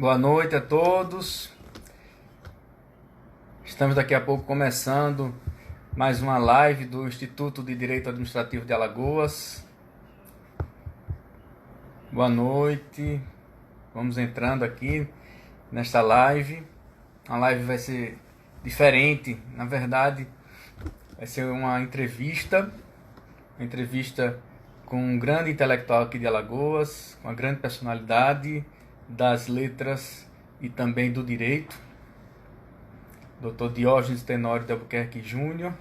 Boa noite a todos. Estamos daqui a pouco começando mais uma live do Instituto de Direito Administrativo de Alagoas. Boa noite. Vamos entrando aqui nesta live. A live vai ser diferente. Na verdade, vai ser uma entrevista com um grande intelectual aqui de Alagoas, uma grande personalidade das letras e também do direito, Dr. Diógenes Tenório de Albuquerque Júnior.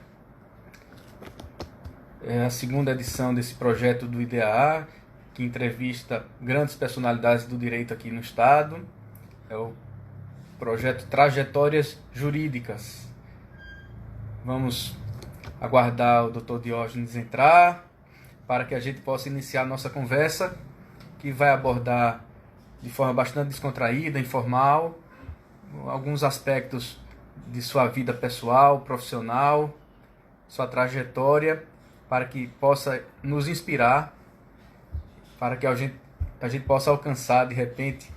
É a segunda edição desse projeto do IDEA, que entrevista grandes personalidades do direito aqui no estado. É o projeto Trajetórias Jurídicas. Vamos aguardar o Dr. Diógenes entrar para que a gente possa iniciar a nossa conversa, que vai abordar de forma bastante descontraída, informal, alguns aspectos de sua vida pessoal, profissional, sua trajetória, para que possa nos inspirar, para que a gente possa alcançar, de repente,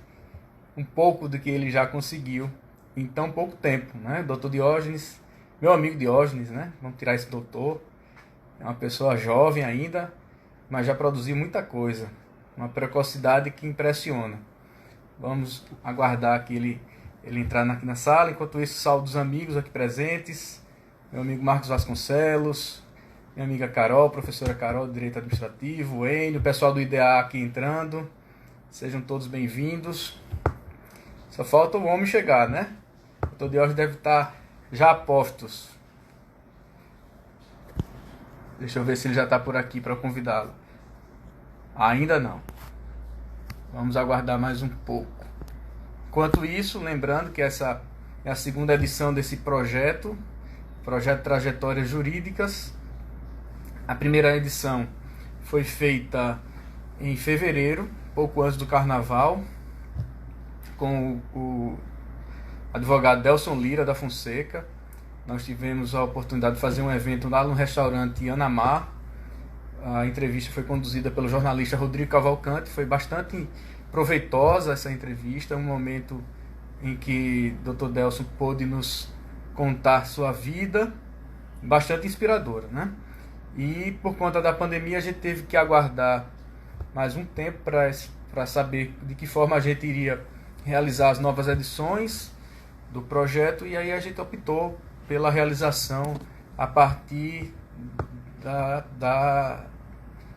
um pouco do que ele já conseguiu em tão pouco tempo, né? Dr. Diógenes, meu amigo Diógenes, né? Vamos tirar esse doutor. É uma pessoa jovem ainda, mas já produziu muita coisa. Uma precocidade que impressiona. Vamos aguardar que ele entrar aqui na sala. Enquanto isso, saúdo os amigos aqui presentes. Meu amigo Marcos Vasconcelos, minha amiga Carol, professora Carol, de Direito Administrativo, o Enio, o pessoal do IDEA aqui entrando. Sejam todos bem-vindos. Só falta o homem chegar, né? O doutor Diógenes deve estar já a postos. Deixa eu ver se ele já está por aqui para convidá-lo. Ainda não. Vamos aguardar mais um pouco. Enquanto isso, lembrando que essa é a segunda edição desse projeto Trajetórias Jurídicas. A primeira edição foi feita em fevereiro, pouco antes do Carnaval, com o advogado Delson Lira da Fonseca. Nós tivemos a oportunidade de fazer um evento lá no restaurante Anamar. A entrevista foi conduzida pelo jornalista Rodrigo Cavalcante. Foi bastante proveitosa essa entrevista, um momento em que Dr. Delson pôde nos contar sua vida, bastante inspiradora, né? E por conta da pandemia a gente teve que aguardar mais um tempo para saber de que forma a gente iria realizar as novas edições do projeto, e aí a gente optou pela realização a partir da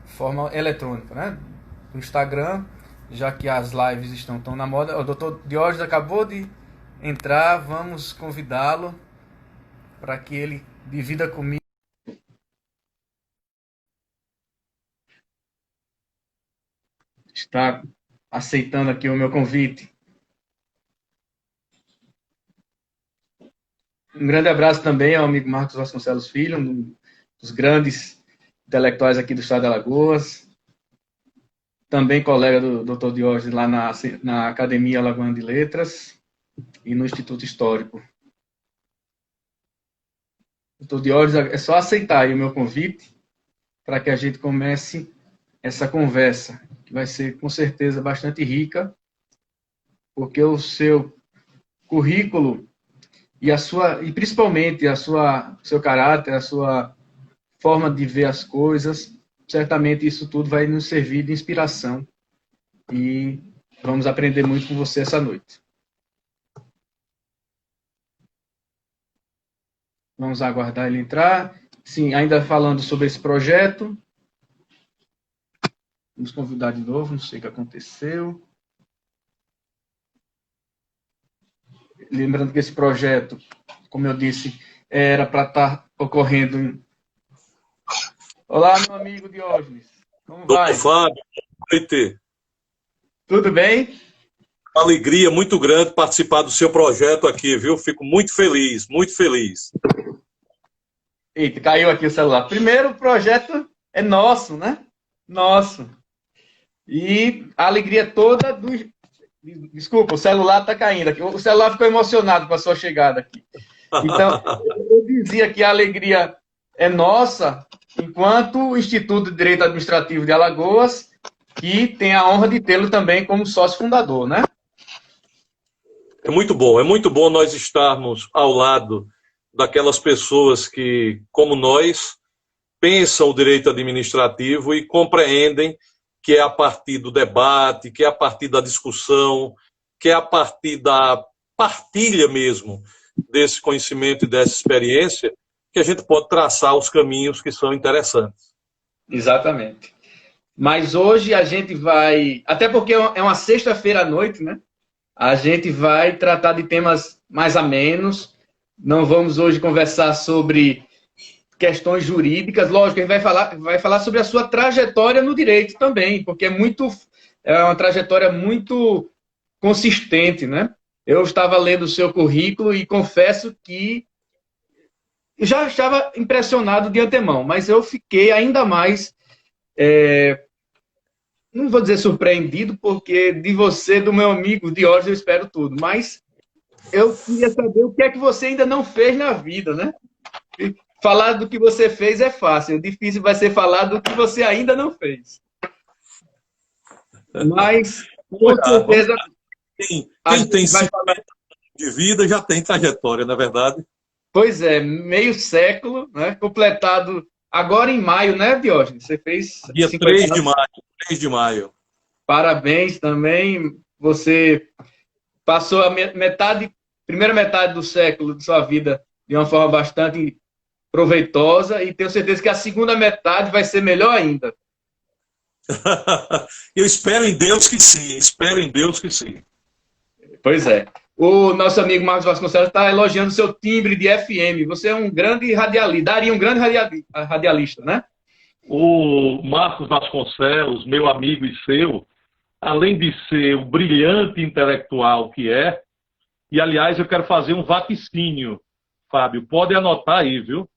forma eletrônica, né? Do Instagram, já que as lives estão tão na moda. O Dr. Diógenes acabou de entrar, vamos convidá-lo para que ele divida comigo. Está aceitando aqui o meu convite. Um grande abraço também ao amigo Marcos Vasconcelos Filho, um dos grandes intelectuais aqui do estado de Alagoas, também colega do Dr. Diógenes lá na Academia Alagoana de Letras e no Instituto Histórico. Dr. Diógenes, é só aceitar aí o meu convite para que a gente comece essa conversa, que vai ser com certeza bastante rica, porque o seu currículo e principalmente seu caráter, a sua forma de ver as coisas, certamente isso tudo vai nos servir de inspiração e vamos aprender muito com você essa noite. Vamos aguardar ele entrar. Sim, ainda falando sobre esse projeto. Vamos convidar de novo, não sei o que aconteceu. Lembrando que esse projeto, como eu disse, era para estar ocorrendo. Olá, meu amigo Diógenes. Como vai? Doutor Fábio, boa noite. Tudo bem? Uma alegria muito grande participar do seu projeto aqui, viu? Fico muito feliz, muito feliz. Eita, caiu aqui o celular. Primeiro, o projeto é nosso, né? Nosso. E a alegria toda do... Desculpa, o celular está caindo aqui. O celular ficou emocionado com a sua chegada aqui. Então, eu dizia que a alegria é nossa, enquanto o Instituto de Direito Administrativo de Alagoas, que tem a honra de tê-lo também como sócio fundador, né? É muito bom nós estarmos ao lado daquelas pessoas que, como nós, pensam o direito administrativo e compreendem que é a partir do debate, que é a partir da discussão, que é a partir da partilha mesmo desse conhecimento e dessa experiência que a gente pode traçar os caminhos que são interessantes. Exatamente. Mas hoje a gente vai, até porque é uma sexta-feira à noite, né? A gente vai tratar de temas mais amenos. Não vamos hoje conversar sobre questões jurídicas. Lógico, a gente vai falar sobre a sua trajetória no direito também, porque é uma trajetória muito consistente, né? Eu estava lendo o seu currículo e confesso que já estava impressionado de antemão, mas eu fiquei ainda mais, não vou dizer surpreendido, porque de você, do meu amigo Diógenes, eu espero tudo, mas eu queria saber o que é que você ainda não fez na vida, né? Falar do que você fez é fácil, o difícil vai ser falar do que você ainda não fez. Mas, com certeza, quem tem 50 anos de vida já tem trajetória, não é verdade? Pois é, meio século, né? Completado agora em maio, né, Diógenes? Você fez dia 3 de maio, 3 de maio. Parabéns também. Você passou a primeira metade do século de sua vida de uma forma bastante proveitosa e tenho certeza que a segunda metade vai ser melhor ainda. Eu espero em Deus que sim, espero em Deus que sim. Pois é. O nosso amigo Marcos Vasconcelos está elogiando seu timbre de FM. Você é um grande radialista, daria um grande radialista, né? O Marcos Vasconcelos, meu amigo e seu, além de ser o brilhante intelectual que é, e aliás eu quero fazer um vaticínio, Fábio, pode anotar aí, viu?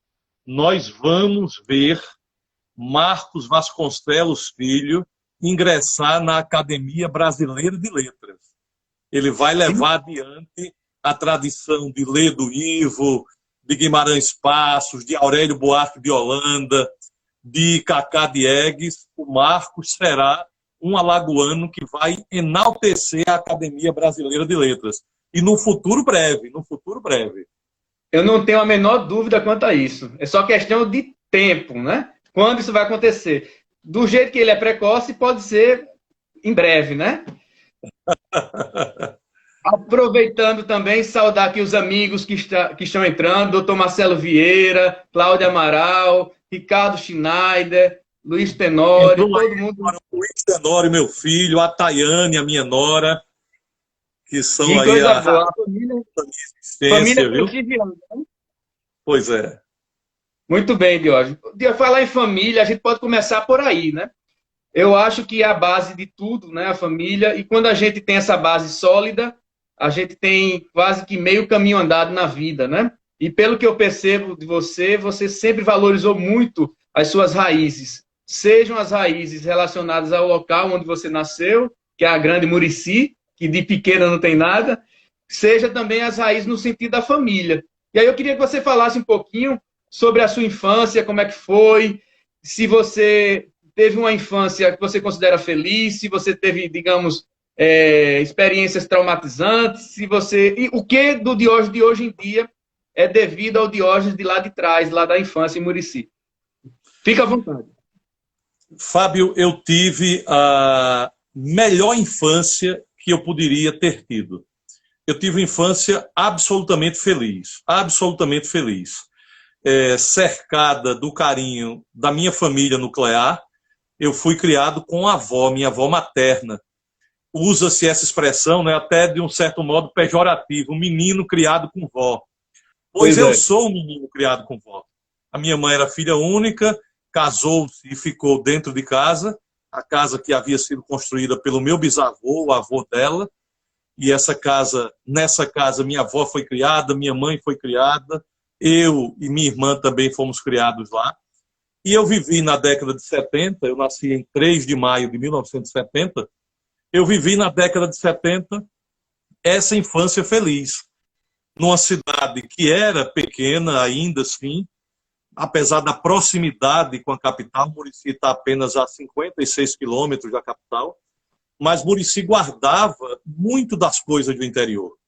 Nós vamos ver Marcos Vasconcelos Filho ingressar na Academia Brasileira de Letras. Ele vai levar adiante a tradição de Ledo Ivo, de Guimarães Passos, de Aurélio Buarque de Holanda, de Cacá Diegues. O Marcos será um alagoano que vai enaltecer a Academia Brasileira de Letras. E no futuro breve, no futuro breve. Eu não tenho a menor dúvida quanto a isso. É só questão de tempo, né? Quando isso vai acontecer? Do jeito que ele é precoce, pode ser em breve, né? Aproveitando também, saudar aqui os amigos que estão entrando, doutor Marcelo Vieira, Cláudia Amaral, Ricardo Schneider, Luiz Tenório, todo mundo. Luiz Tenório, meu filho, a Tayane, a minha nora, que são que aí coisa a boa. Família viu? Cotidiana, né? Pois é. Muito bem, Diógenes. De falar em família, a gente pode começar por aí, né? Eu acho que é a base de tudo, né? A família. E quando a gente tem essa base sólida, a gente tem quase que meio caminho andado na vida, né? E pelo que eu percebo de você, você sempre valorizou muito as suas raízes. Sejam as raízes relacionadas ao local onde você nasceu, que é a Grande Murici, que de pequena não tem nada, seja também as raízes no sentido da família. E aí eu queria que você falasse um pouquinho sobre a sua infância, como é que foi, se você teve uma infância que você considera feliz, se você teve, digamos, experiências traumatizantes, se você... E o que do Diógenes de hoje em dia é devido ao Diógenes de lá de trás, lá da infância em Murici. Fica à vontade. Fábio, eu tive a melhor infância que eu poderia ter tido. Eu tive uma infância absolutamente feliz, absolutamente feliz. Cercada do carinho da minha família nuclear, eu fui criado com a avó, minha avó materna. Usa-se essa expressão, né, até de um certo modo pejorativo, um menino criado com vó. Pois eu sou um menino criado com vó. A minha mãe era filha única, casou-se e ficou dentro de casa, a casa que havia sido construída pelo meu bisavô, o avô dela, e nessa casa minha avó foi criada, minha mãe foi criada, eu e minha irmã também fomos criados lá. E eu vivi na década de 70, eu nasci em 3 de maio de 1970, eu vivi na década de 70 essa infância feliz, numa cidade que era pequena ainda assim, apesar da proximidade com a capital. Murici está apenas a 56 quilômetros da capital, mas Murici guardava muito das coisas do interior.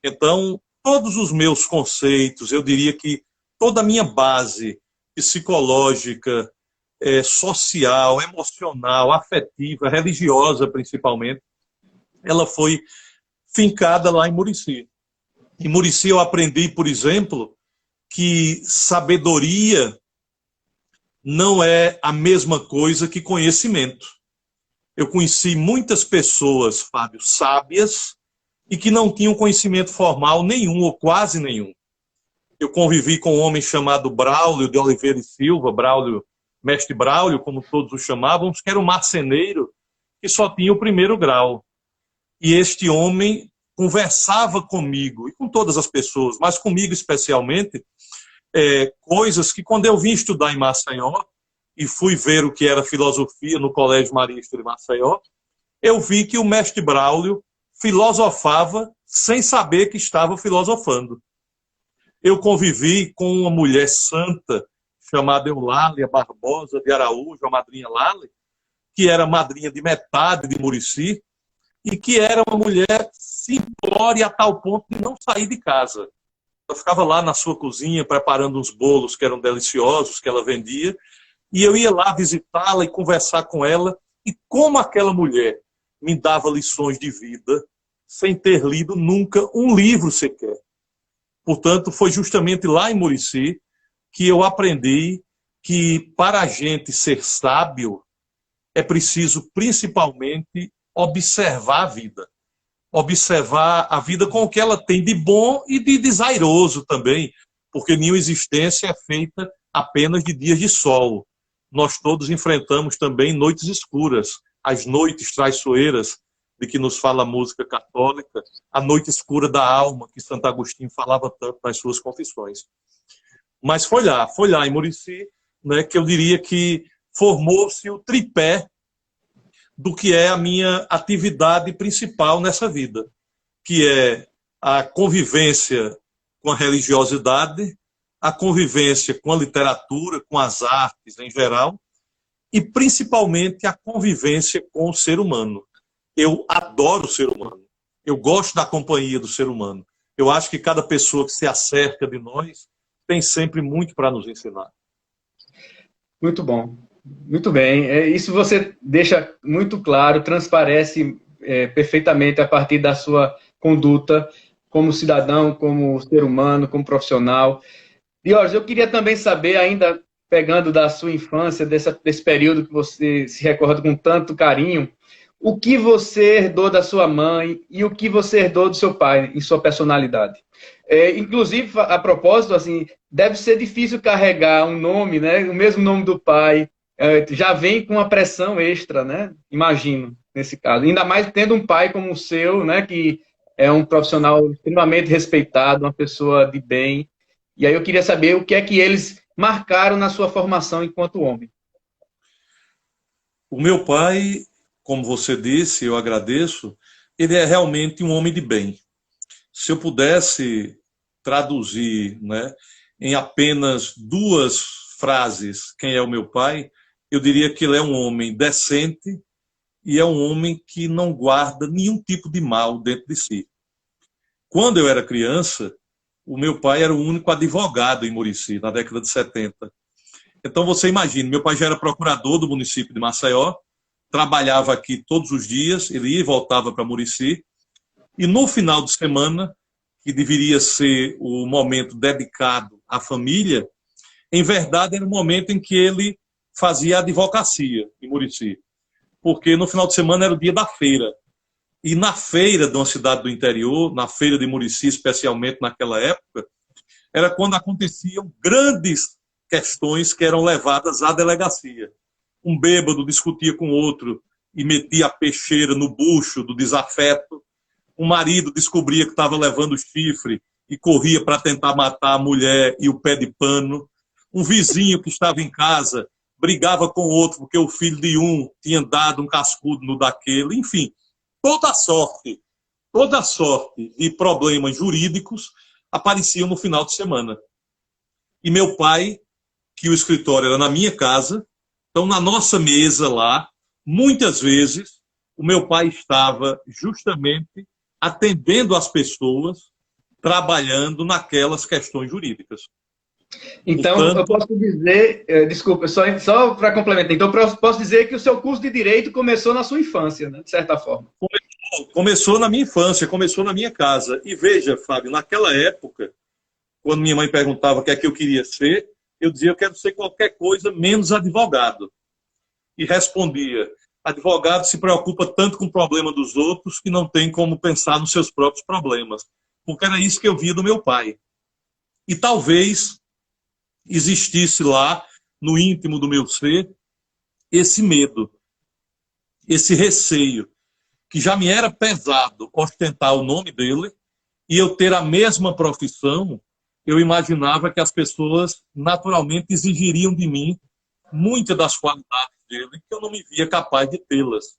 Então, todos os meus conceitos, eu diria que toda a minha base psicológica, social, emocional, afetiva, religiosa principalmente, ela foi fincada lá em Murici. Em Murici eu aprendi, por exemplo, que sabedoria não é a mesma coisa que conhecimento. Eu conheci muitas pessoas, Fábio, sábias, e que não tinham conhecimento formal nenhum, ou quase nenhum. Eu convivi com um homem chamado Braulio de Oliveira e Silva, Braulio, mestre Braulio, como todos o chamavam, que era um marceneiro que só tinha o primeiro grau. E este homem conversava comigo, e com todas as pessoas, mas comigo especialmente, coisas que quando eu vim estudar em Maceió, e fui ver o que era filosofia no Colégio Marista de Maceió, eu vi que o mestre Braulio filosofava sem saber que estava filosofando. Eu convivi com uma mulher santa chamada Eulália Barbosa de Araújo, a madrinha Lale, que era madrinha de metade de Murici, e que era uma mulher simplória a tal ponto de não sair de casa. Ela ficava lá na sua cozinha preparando uns bolos que eram deliciosos, que ela vendia, e eu ia lá visitá-la e conversar com ela, e como aquela mulher me dava lições de vida, sem ter lido nunca um livro sequer. Portanto, foi justamente lá em Murici que eu aprendi que para a gente ser sábio é preciso principalmente observar a vida. Observar a vida com o que ela tem de bom e de desairoso também, porque nenhuma existência é feita apenas de dias de sol. Nós todos enfrentamos também noites escuras, as noites traiçoeiras de que nos fala a música católica, a noite escura da alma, que Santo Agostinho falava tanto nas suas confissões. Mas foi lá em Murici, né, que eu diria que formou-se o tripé do que é a minha atividade principal nessa vida, que é a convivência com a religiosidade, a convivência com a literatura, com as artes em geral, e principalmente a convivência com o ser humano. Eu adoro o ser humano. Eu gosto da companhia do ser humano. Eu acho que cada pessoa que se acerca de nós tem sempre muito para nos ensinar. Muito bom. Muito bem. Isso você deixa muito claro, transparece perfeitamente a partir da sua conduta como cidadão, como ser humano, como profissional. Diógenes, eu queria também saber, ainda pegando da sua infância, desse período que você se recorda com tanto carinho, o que você herdou da sua mãe e o que você herdou do seu pai em sua personalidade. Inclusive, a propósito, assim, deve ser difícil carregar um nome, né, o mesmo nome do pai, já vem com uma pressão extra, né? Imagino, nesse caso. Ainda mais tendo um pai como o seu, né, que é um profissional extremamente respeitado, uma pessoa de bem. E aí eu queria saber o que é que eles marcaram na sua formação enquanto homem. O meu pai, como você disse, eu agradeço, ele é realmente um homem de bem. Se eu pudesse traduzir, né, em apenas 2 frases quem é o meu pai, eu diria que ele é um homem decente e é um homem que não guarda nenhum tipo de mal dentro de si. Quando eu era criança, o meu pai era o único advogado em Murici, na década de 70. Então você imagina, meu pai já era procurador do município de Maceió, trabalhava aqui todos os dias, ele ia e voltava para Murici, e no final de semana, que deveria ser o momento dedicado à família, em verdade era o momento em que ele fazia advocacia em Murici, porque no final de semana era o dia da feira. E na feira de uma cidade do interior, na feira de Murici, especialmente naquela época, era quando aconteciam grandes questões que eram levadas à delegacia. Um bêbado discutia com outro e metia a peixeira no bucho do desafeto. Um marido descobria que estava levando chifre e corria para tentar matar a mulher e o pé de pano. Um vizinho que estava em casa brigava com o outro porque o filho de um tinha dado um cascudo no daquele. Enfim, toda sorte de problemas jurídicos apareciam no final de semana. E meu pai, que o escritório era na minha casa, então na nossa mesa lá, muitas vezes, o meu pai estava justamente atendendo as pessoas trabalhando naquelas questões jurídicas. Então, Portanto, eu posso dizer, desculpa, só para complementar, então eu posso dizer que o seu curso de Direito começou na sua infância, né, de certa forma. começou na minha infância, começou na minha casa. E veja, Fábio, naquela época, quando minha mãe perguntava o que é que eu queria ser, eu dizia, eu quero ser qualquer coisa menos advogado. E respondia, advogado se preocupa tanto com o problema dos outros que não tem como pensar nos seus próprios problemas. Porque era isso que eu via do meu pai. E talvez existisse lá, no íntimo do meu ser, esse medo, esse receio, que já me era pesado ostentar o nome dele e eu ter a mesma profissão. Eu imaginava que as pessoas naturalmente exigiriam de mim muitas das qualidades dele que eu não me via capaz de tê-las.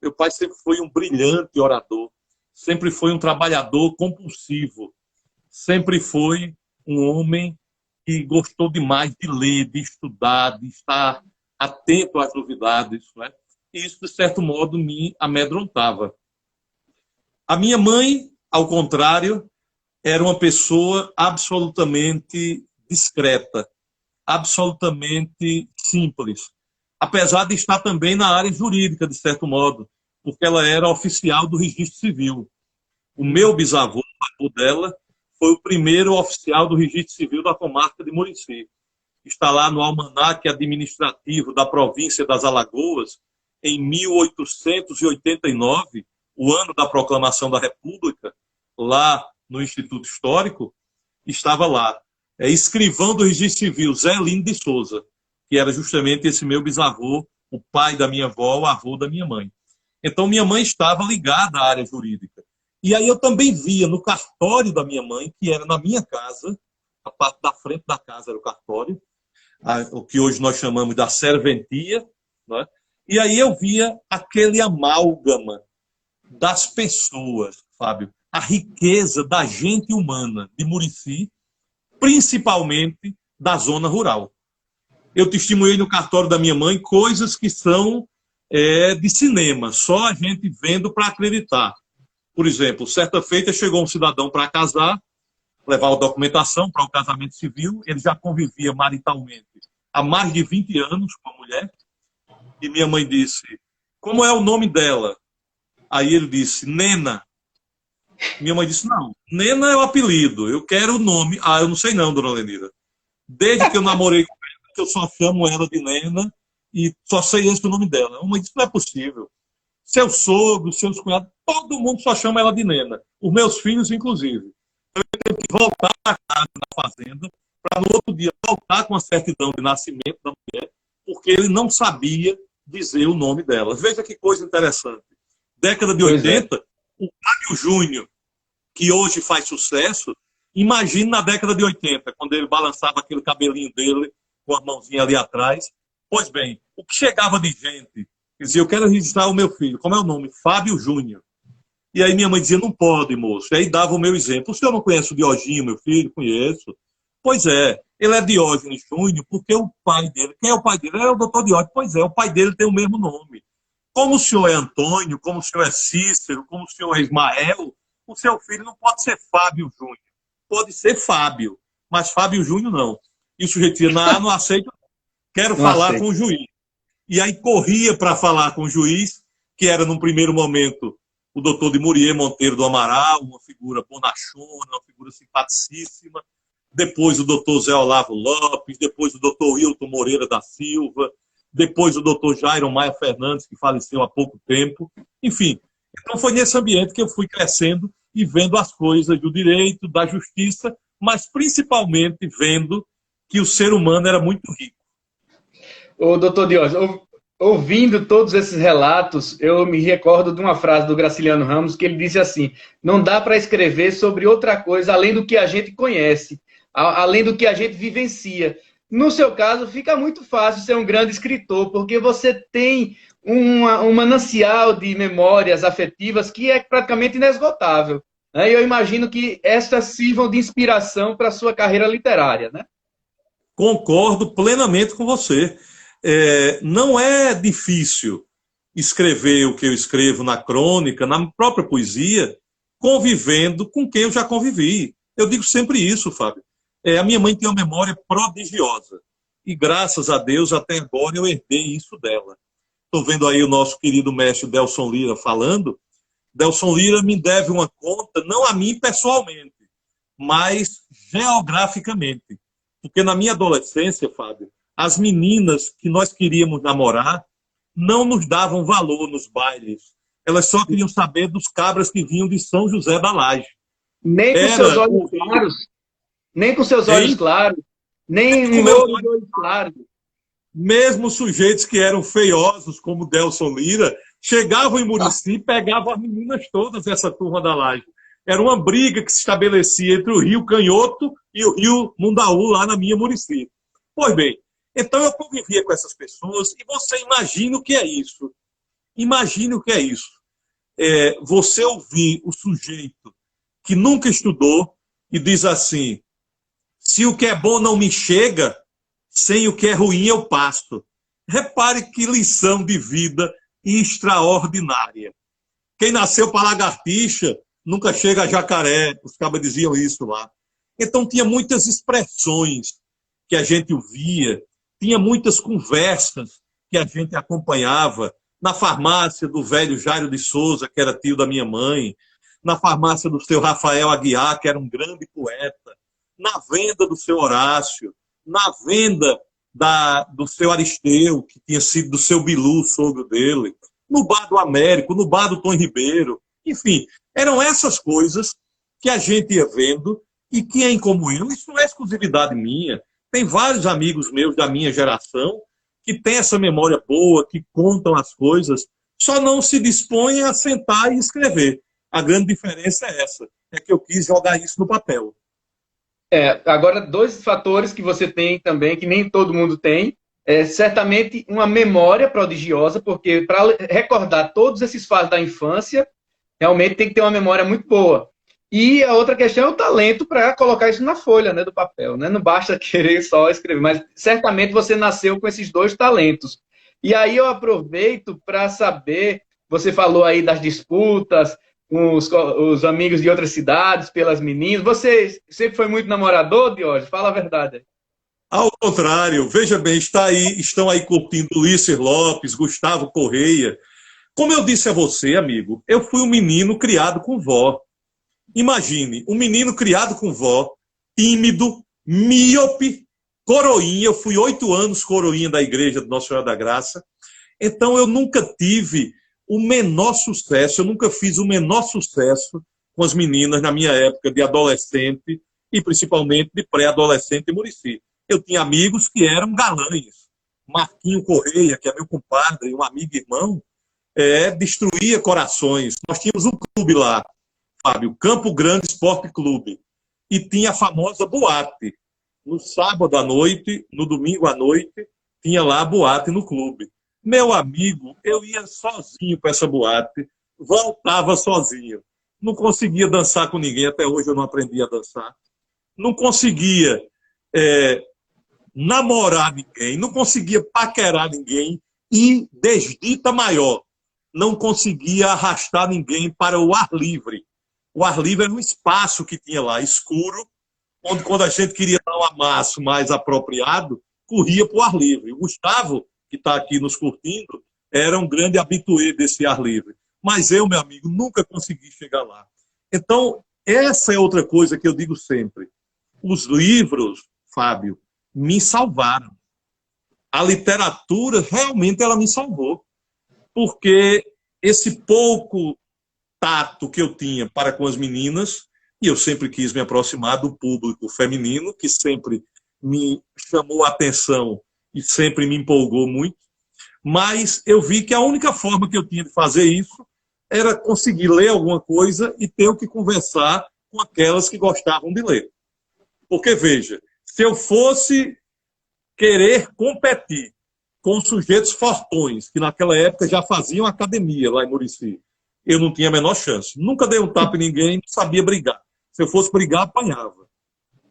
Meu pai sempre foi um brilhante orador, sempre foi um trabalhador compulsivo, sempre foi um homem que gostou demais de ler, de estudar, de estar atento às novidades, né? E isso, de certo modo, me amedrontava. A minha mãe, ao contrário, era uma pessoa absolutamente discreta, absolutamente simples, apesar de estar também na área jurídica, de certo modo, porque ela era oficial do Registro Civil. O meu bisavô, o dela, foi o primeiro oficial do Registro Civil da comarca de Murici. Está lá no almanaque administrativo da província das Alagoas, em 1889, o ano da proclamação da República, lá no Instituto Histórico, estava lá. Escrivão do Registro Civil, Zé Lino de Souza, que era justamente esse meu bisavô, o pai da minha avó, o avô da minha mãe. Então, minha mãe estava ligada à área jurídica. E aí eu também via no cartório da minha mãe, que era na minha casa, a parte da frente da casa era o cartório, o que hoje nós chamamos da serventia, né? E aí eu via aquele amálgama das pessoas, Fábio, a riqueza da gente humana de Murici, principalmente da zona rural. Eu testemunhei no cartório da minha mãe coisas que são de cinema, só a gente vendo para acreditar. Por exemplo, certa feita chegou um cidadão para casar, levar a documentação para o casamento civil, ele já convivia maritalmente há mais de 20 anos com a mulher, e minha mãe disse, como é o nome dela? Aí ele disse, Nena. Minha mãe disse, não, Nena é o apelido, eu quero o nome. Ah, eu não sei não, dona Lenira. Desde que eu namorei com ela, eu só chamo ela de Nena e só sei esse o nome dela. A mãe disse, não é possível. Seu sogro, seus cunhados, todo mundo só chama ela de Nena. Os meus filhos, inclusive. Eu tive que voltar à casa da fazenda para no outro dia voltar com a certidão de nascimento da mulher, porque ele não sabia dizer o nome dela. Veja que coisa interessante. Década de 80, o Fábio Júnior, que hoje faz sucesso, imagine na década de 80, quando ele balançava aquele cabelinho dele com a mãozinha ali atrás. Pois bem, o que chegava de gente, dizia, eu quero registrar o meu filho. Como é o nome? Fábio Júnior. E aí minha mãe dizia, não pode, moço. E aí dava o meu exemplo. O senhor não conhece o Dioginho, meu filho? Conheço. Pois é, ele é Diógenes Júnior, porque o pai dele, quem é o pai dele? É o doutor Diógenes. Pois é, o pai dele tem o mesmo nome. Como o senhor é Antônio, como o senhor é Cícero, como o senhor é Ismael, o seu filho não pode ser Fábio Júnior. Pode ser Fábio, mas Fábio Júnior não. E o sujeito dizia, não aceito, quero falar com o juiz. E aí corria para falar com o juiz, que era, num primeiro momento, o doutor de Murier Monteiro do Amaral, uma figura bonachona, uma figura simpaticíssima. Depois o doutor Zé Olavo Lopes, depois o doutor Wilton Moreira da Silva, depois o doutor Jairo Maia Fernandes, que faleceu há pouco tempo. Enfim, então foi nesse ambiente que eu fui crescendo e vendo as coisas do direito, da justiça, mas principalmente vendo que o ser humano era muito rico. Ô, doutor Diógenes, ouvindo todos esses relatos, eu me recordo de uma frase do Graciliano Ramos, que ele disse assim, não dá para escrever sobre outra coisa além do que a gente conhece, além do que a gente vivencia. No seu caso, fica muito fácil ser um grande escritor, porque você tem um manancial de memórias afetivas que é praticamente inesgotável. Né? E eu imagino que estas sirvam de inspiração para a sua carreira literária, né? Concordo plenamente com você. Não é difícil escrever o que eu escrevo na crônica, na própria poesia, convivendo com quem eu já convivi. Eu digo sempre isso, Fábio. A minha mãe tem uma memória prodigiosa. E graças a Deus, até agora, eu herdei isso dela. Estou vendo aí o nosso querido mestre Delson Lira falando. Delson Lira me deve uma conta, não a mim pessoalmente, mas geograficamente. Porque na minha adolescência, Fábio, as meninas que nós queríamos namorar não nos davam valor nos bailes. Elas só queriam saber dos cabras que vinham de São José da Laje. Nem com seus olhos claros, nem com seus olhos claros, nem um louro de olhos claros. Mesmo sujeitos que eram feiosos, como Delson Lira, chegavam em Murici e pegavam as meninas todas, essa turma da Laje. Era uma briga que se estabelecia entre o Rio Canhoto e o Rio Mundaú, lá na minha Murici. Pois bem, então eu convivia com essas pessoas e você imagina o que é isso. Imagine o que é isso. Você ouvir o sujeito que nunca estudou e diz assim: se o que é bom não me chega, sem o que é ruim eu passo. Repare que lição de vida extraordinária. Quem nasceu para lagartixa nunca chega a jacaré. Os cabras diziam isso lá. Então tinha muitas expressões que a gente ouvia, tinha muitas conversas que a gente acompanhava na farmácia do velho Jairo de Souza, que era tio da minha mãe, na farmácia do seu Rafael Aguiar, que era um grande poeta, na venda do seu Horácio, na venda do seu Aristeu, que tinha sido do seu Bilu, sogro dele, no bar do Américo, no bar do Tom Ribeiro. Enfim, eram essas coisas que a gente ia vendo e que, em como eu, isso não é exclusividade minha. Tem vários amigos meus da minha geração que têm essa memória boa, que contam as coisas, só não se dispõem a sentar e escrever. A grande diferença é essa, é que eu quis jogar isso no papel. Agora, dois fatores que você tem também, que nem todo mundo tem, certamente uma memória prodigiosa, porque para recordar todos esses fatos da infância, realmente tem que ter uma memória muito boa. E a outra questão é o talento para colocar isso na folha, né, do papel. Né? Não basta querer só escrever, mas certamente você nasceu com esses dois talentos. E aí eu aproveito para saber, você falou aí das disputas, os amigos de outras cidades, pelas meninas. Você sempre foi muito namorador, Diógenes? Fala a verdade. Ao contrário, veja bem, estão aí curtindo Ulisses Lopes, Gustavo Correia. Como eu disse a você, amigo, eu fui um menino criado com vó. Imagine, um menino criado com vó, tímido, míope, coroinha. Eu fui 8 anos coroinha da igreja de Nossa Senhora da Graça. Então eu nunca tive o menor sucesso, eu nunca fiz o menor sucesso com as meninas na minha época de adolescente e principalmente de pré-adolescente em Murici. Eu tinha amigos que eram galãs. Marquinho Correia, que é meu compadre, um amigo e irmão, destruía corações. Nós tínhamos um clube lá, Fábio, Campo Grande Esporte Clube, e tinha a famosa boate. No sábado à noite, no domingo à noite, tinha lá a boate no clube. Meu amigo, eu ia sozinho para essa boate, voltava sozinho. Não conseguia dançar com ninguém, até hoje eu não aprendi a dançar. Não conseguia namorar ninguém, não conseguia paquerar ninguém e, desdita maior, não conseguia arrastar ninguém para o ar livre. O ar livre era um espaço que tinha lá, escuro, onde quando a gente queria dar um amasso mais apropriado, corria para o ar livre. O Gustavo, que está aqui nos curtindo, era um grande habitué desse ar livre. Mas eu, meu amigo, nunca consegui chegar lá. Então, essa é outra coisa que eu digo sempre. Os livros, Fábio, me salvaram. A literatura, realmente, ela me salvou. Porque esse pouco tato que eu tinha para com as meninas, e eu sempre quis me aproximar do público feminino, que sempre me chamou a atenção e sempre me empolgou muito, mas eu vi que a única forma que eu tinha de fazer isso era conseguir ler alguma coisa e ter o que conversar com aquelas que gostavam de ler. Porque, veja, se eu fosse querer competir com sujeitos fortões, que naquela época já faziam academia lá em Murici, eu não tinha a menor chance. Nunca dei um tapa em ninguém, não sabia brigar. Se eu fosse brigar, apanhava.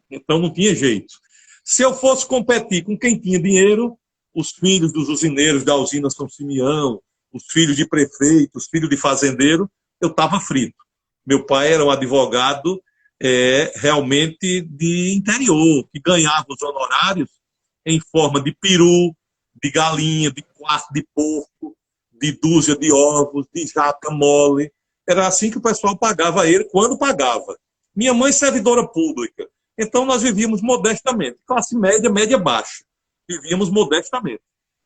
Então não tinha jeito. Se eu fosse competir com quem tinha dinheiro, os filhos dos usineiros da usina São Simeão, os filhos de prefeito, os filhos de fazendeiro, eu estava frito. Meu pai era um advogado realmente de interior, que ganhava os honorários em forma de peru, de galinha, de quarto de porco, de dúzia de ovos, de jaca mole. Era assim que o pessoal pagava ele quando pagava. Minha mãe servidora pública. Então nós vivíamos modestamente. Classe média, média baixa. Vivíamos modestamente.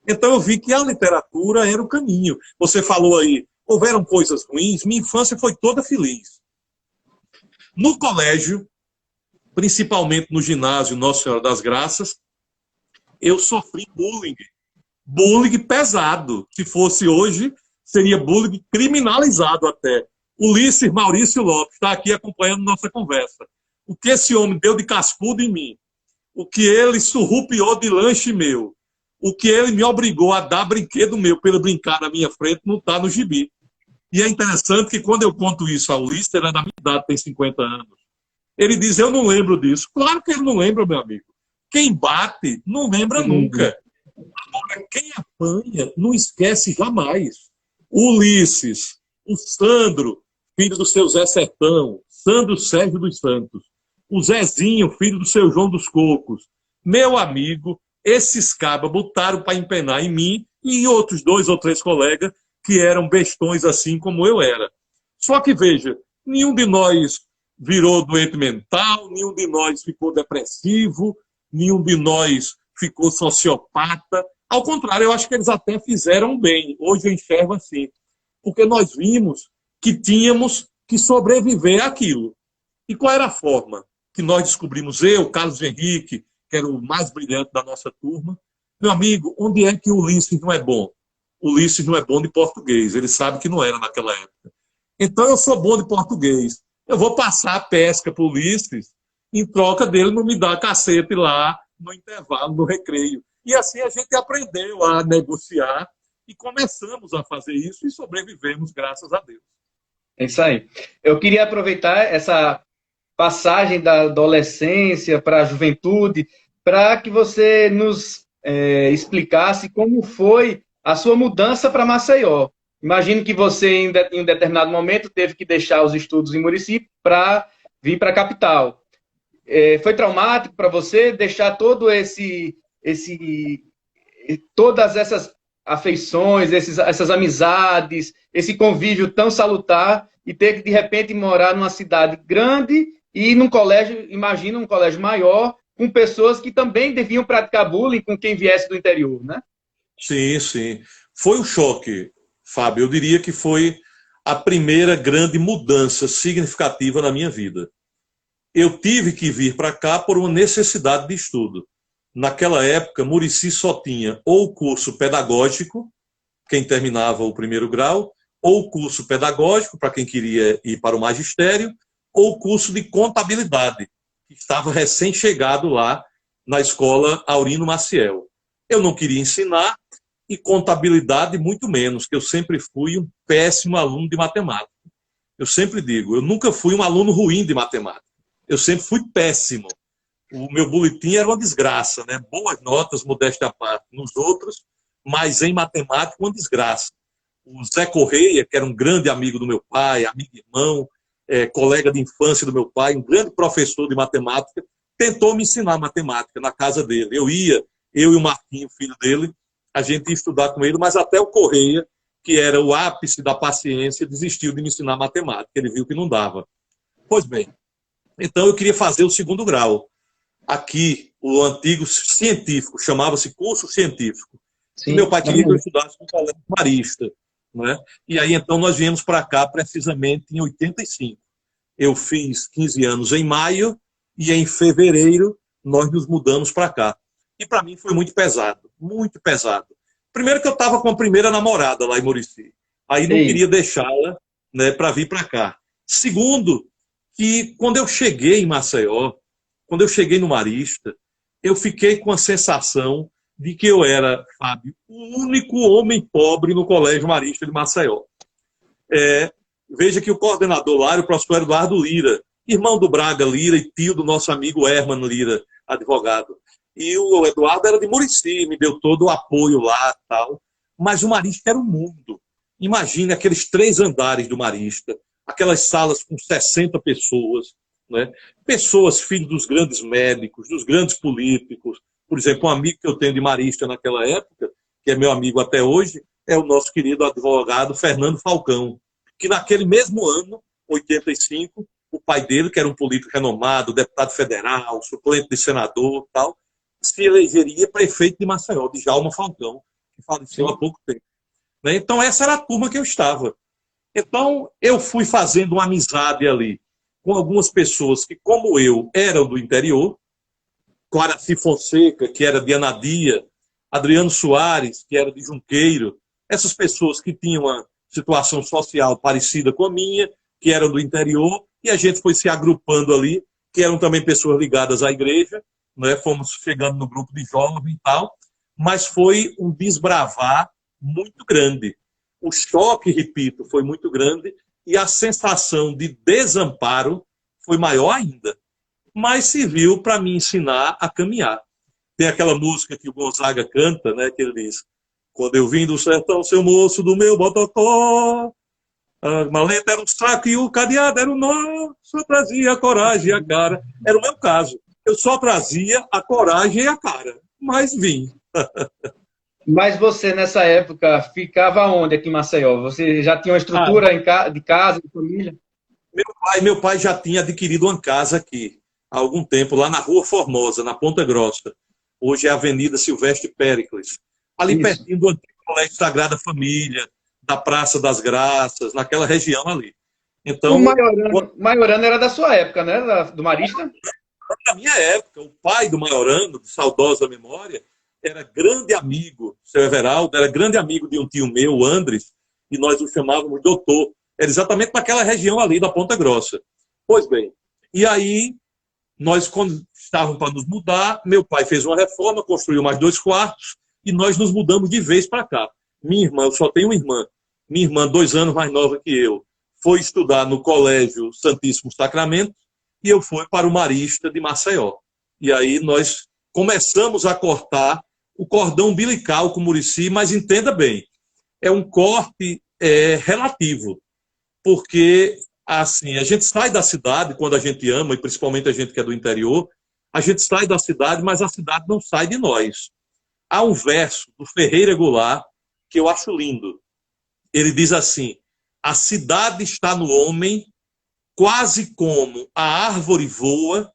Então eu vi que a literatura era o caminho. Você falou aí, houveram coisas ruins, minha infância foi toda feliz. No colégio, principalmente no ginásio Nossa Senhora das Graças, eu sofri bullying. Bullying pesado. Se fosse hoje, seria bullying criminalizado até. Ulisses Maurício Lopes está aqui acompanhando nossa conversa. O que esse homem deu de cascudo em mim, o que ele surrupiou de lanche meu, o que ele me obrigou a dar brinquedo meu para ele brincar na minha frente, não está no gibi. E é interessante que quando eu conto isso ao Ulisses, ele é da minha idade, tem 50 anos. Ele diz, eu não lembro disso. Claro que ele não lembra, meu amigo. Quem bate não lembra nunca. Agora, quem apanha não esquece jamais. O Ulisses, o Sandro, filho do seu Zé Sertão, Sandro Sérgio dos Santos, o Zezinho, filho do seu João dos Cocos, meu amigo, esses cabas botaram para empenar em mim e em outros 2 ou 3 colegas que eram bestões assim como eu era. Só que, veja, nenhum de nós virou doente mental, nenhum de nós ficou depressivo, nenhum de nós ficou sociopata. Ao contrário, eu acho que eles até fizeram bem. Hoje eu enxergo assim. Porque nós vimos que tínhamos que sobreviver àquilo. E qual era a forma que nós descobrimos? Eu, Carlos Henrique, que era o mais brilhante da nossa turma. Meu amigo, onde é que o Ulisses não é bom? O Ulisses não é bom de português. Ele sabe que não era naquela época. Então eu sou bom de português. Eu vou passar a pesca para o Ulisses em troca dele não me dar cacete lá no intervalo, no recreio. E assim a gente aprendeu a negociar e começamos a fazer isso e sobrevivemos, graças a Deus. É isso aí. Eu queria aproveitar essa passagem da adolescência para a juventude para que você nos explicasse como foi a sua mudança para Maceió. Imagino que você, em um determinado momento, teve que deixar os estudos em Murici para vir para a capital. Foi traumático para você deixar todas essas afeições, essas amizades, esse convívio tão salutar e ter que, de repente, morar numa cidade grande e num colégio, imagina um colégio maior, com pessoas que também deviam praticar bullying com quem viesse do interior, né? Sim, sim. Foi um choque, Fábio. Eu diria que foi a primeira grande mudança significativa na minha vida. Eu tive que vir para cá por uma necessidade de estudo. Naquela época, Murici só tinha ou o curso pedagógico, quem terminava o primeiro grau, ou o curso pedagógico, para quem queria ir para o magistério, ou o curso de contabilidade, que estava recém-chegado lá na escola Aurino Maciel. Eu não queria ensinar, e contabilidade muito menos, que eu sempre fui um péssimo aluno de matemática. Eu sempre digo, eu nunca fui um aluno ruim de matemática. Eu sempre fui péssimo. O meu boletim era uma desgraça, né? Boas notas, modéstia à parte, nos outros, mas em matemática, uma desgraça. O Zé Correia, que era um grande amigo do meu pai, amigo irmão, colega de infância do meu pai, um grande professor de matemática, tentou me ensinar matemática na casa dele. Eu e o Marquinho, filho dele, a gente ia estudar com ele, mas até o Correia, que era o ápice da paciência, desistiu de me ensinar matemática. Ele viu que não dava. Pois bem, então eu queria fazer o 2º grau. Aqui, o antigo científico, chamava-se curso científico. Sim, e meu pai queria que eu estudasse no colégio marista. Né? E aí, então, nós viemos para cá precisamente em 85. Eu fiz 15 anos em maio e em fevereiro nós nos mudamos para cá. E para mim foi muito pesado, muito pesado. Primeiro que eu estava com a primeira namorada lá em Murici. Aí não queria deixá-la, né, para vir para cá. Segundo, que quando eu cheguei em Maceió, quando eu cheguei no Marista, eu fiquei com a sensação de que eu era, Fábio, o único homem pobre no Colégio Marista de Maceió. Veja que o coordenador lá era o professor Eduardo Lira, irmão do Braga Lira e tio do nosso amigo Herman Lira, advogado. E o Eduardo era de Murici, me deu todo o apoio lá e tal. Mas o Marista era um mundo. Imagine aqueles 3 andares do Marista, aquelas salas com 60 pessoas, né? Pessoas, filhos dos grandes médicos, dos grandes políticos. Por exemplo, um amigo que eu tenho de Marista naquela época, que é meu amigo até hoje, é o nosso querido advogado Fernando Falcão, que naquele mesmo ano, 85, o pai dele, que era um político renomado, deputado federal, suplente de senador, tal, se elegeria prefeito de Maceió, de Djalma Falcão, que faleceu há pouco tempo. Né? Então, essa era a turma que eu estava. Então, eu fui fazendo uma amizade ali com algumas pessoas que, como eu, eram do interior, com Araci Fonseca, que era de Anadia, Adriano Soares, que era de Junqueiro, essas pessoas que tinham uma situação social parecida com a minha, que eram do interior, e a gente foi se agrupando ali, que eram também pessoas ligadas à igreja, né? Fomos chegando no grupo de jovens e tal, mas foi um desbravar muito grande. O choque, repito, foi muito grande, e a sensação de desamparo foi maior ainda. Mas serviu para me ensinar a caminhar. Tem aquela música que o Gonzaga canta, né, que ele diz: quando eu vim do sertão, seu moço do meu botocó, a maleta era um saco e o cadeado era um nó, só trazia a coragem e a cara. Era o meu caso. Eu só trazia a coragem e a cara, mas vim. Mas você, nessa época, ficava onde aqui em Maceió? Você já tinha uma estrutura de casa, de família? Meu pai já tinha adquirido uma casa aqui, há algum tempo, lá na Rua Formosa, na Ponta Grossa. Hoje é a Avenida Silvestre Péricles. Ali pertinho do antigo Colégio Sagrada Família, da Praça das Graças, naquela região ali. Então, o Maiorano era da sua época, né? Do Marista? Na minha época, o pai do Maiorano, de saudosa memória, era grande amigo, seu Everaldo, era grande amigo de um tio meu, o Andres, e nós o chamávamos doutor. Era exatamente naquela região ali da Ponta Grossa. Pois bem, e aí, nós, quando estávamos para nos mudar, meu pai fez uma reforma, construiu mais 2 quartos, e nós nos mudamos de vez para cá. Minha irmã, eu só tenho uma irmã, minha irmã, 2 anos mais nova que eu, foi estudar no Colégio Santíssimo Sacramento, e eu fui para o Marista de Maceió. E aí nós começamos a cortar o cordão umbilical com o Murici, mas entenda bem, é um corte relativo, porque assim, a gente sai da cidade quando a gente ama, e principalmente a gente que é do interior, a gente sai da cidade, mas a cidade não sai de nós. Há um verso do Ferreira Goulart que eu acho lindo. Ele diz assim: a cidade está no homem quase como a árvore voa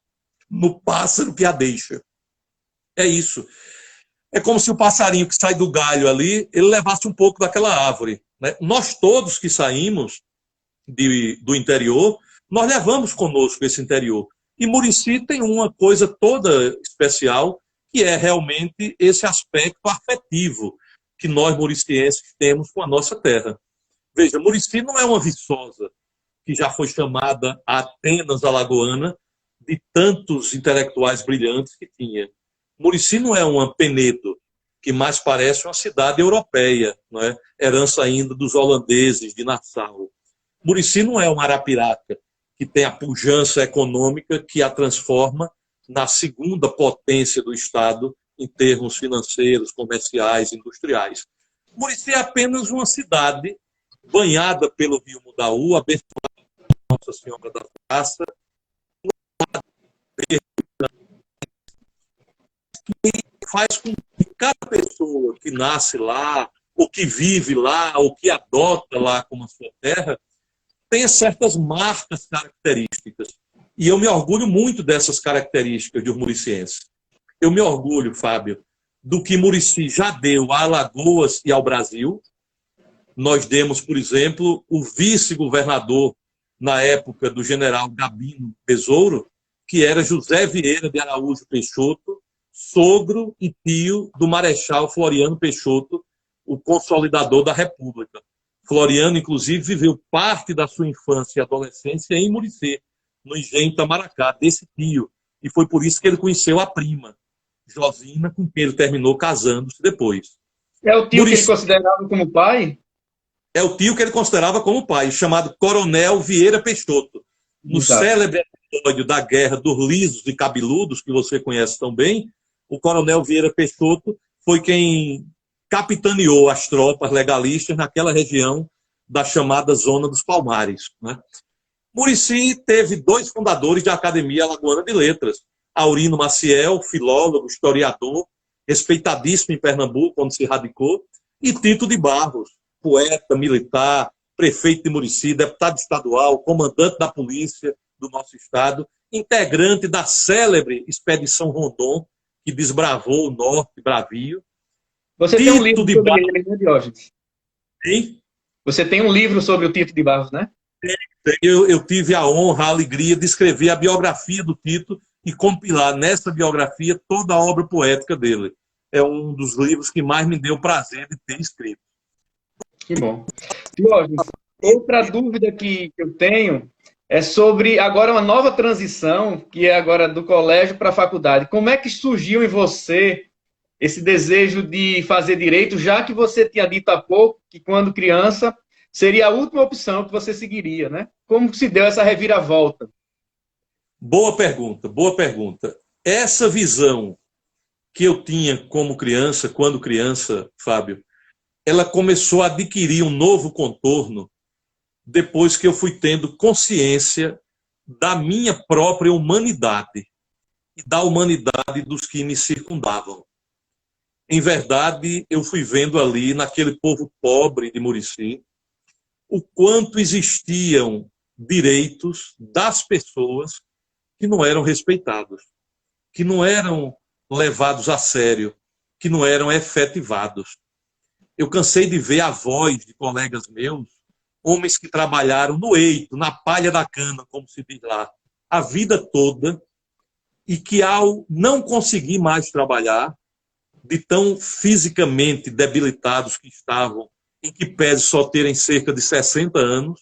no pássaro que a deixa. É isso. É como se o passarinho que sai do galho ali, ele levasse um pouco daquela árvore. Né? Nós todos que saímos do interior, nós levamos conosco esse interior. E Murici tem uma coisa toda especial, que é realmente esse aspecto afetivo que nós muricienses temos com a nossa terra. Veja, Murici não é uma Viçosa, que já foi chamada a Atenas alagoana, de tantos intelectuais brilhantes que tinha. Murici não é uma Penedo, que mais parece uma cidade europeia, não é? Herança ainda dos holandeses de Nassau. Murici não é uma Arapiraca, que tem a pujança econômica que a transforma na segunda potência do Estado em termos financeiros, comerciais, industriais. Murici é apenas uma cidade banhada pelo rio Mudaú, abençoada por Nossa Senhora da Graça, que faz com que cada pessoa que nasce lá, ou que vive lá, ou que adota lá como a sua terra, tenha certas marcas características. E eu me orgulho muito dessas características de um muriciense. Eu me orgulho, Fábio, do que Murici já deu a Alagoas e ao Brasil. Nós demos, por exemplo, o vice-governador, na época do general Gabino Tesouro, que era José Vieira de Araújo Peixoto, sogro e tio do Marechal Floriano Peixoto, o consolidador da República. Floriano, inclusive, viveu parte da sua infância e adolescência em Murici, no engenho Itamaracá, desse tio. E foi por isso que ele conheceu a prima, Josina, com quem ele terminou casando-se depois. É o tio Murici, que ele considerava como pai? É o tio que ele considerava como pai, chamado Coronel Vieira Peixoto. No célebre episódio da Guerra dos Lisos e Cabeludos, que você conhece tão bem, o Coronel Vieira Peixoto foi quem capitaneou as tropas legalistas naquela região da chamada Zona dos Palmares. Né? Murici teve 2 fundadores da Academia Alagoana de Letras, Aurino Maciel, filólogo, historiador, respeitadíssimo em Pernambuco, onde se radicou, e Tito de Barros, poeta, militar, prefeito de Murici, deputado estadual, comandante da polícia do nosso estado, integrante da célebre Expedição Rondon, que desbravou o norte bravio. Você tem um livro sobre ele, né, Diógenes? Sim? Você tem um livro sobre o Tito de Barros, né? Eu tive a honra, a alegria de escrever a biografia do Tito e compilar nessa biografia toda a obra poética dele. É um dos livros que mais me deu prazer de ter escrito. Que bom. Diógenes, outra dúvida que eu tenho é sobre agora uma nova transição, que é agora do colégio para a faculdade. Como é que surgiu em você esse desejo de fazer direito, já que você tinha dito há pouco que quando criança seria a última opção que você seguiria, né? Como se deu essa reviravolta? Boa pergunta, boa pergunta. Essa visão que eu tinha como criança, quando criança, Fábio, ela começou a adquirir um novo contorno depois que eu fui tendo consciência da minha própria humanidade e da humanidade dos que me circundavam. Em verdade, eu fui vendo ali, naquele povo pobre de Murici, o quanto existiam direitos das pessoas que não eram respeitados, que não eram levados a sério, que não eram efetivados. Eu cansei de ver avós de colegas meus, homens que trabalharam no eito, na palha da cana, como se diz lá, a vida toda, e que ao não conseguir mais trabalhar, de tão fisicamente debilitados que estavam, em que pese só terem cerca de 60 anos,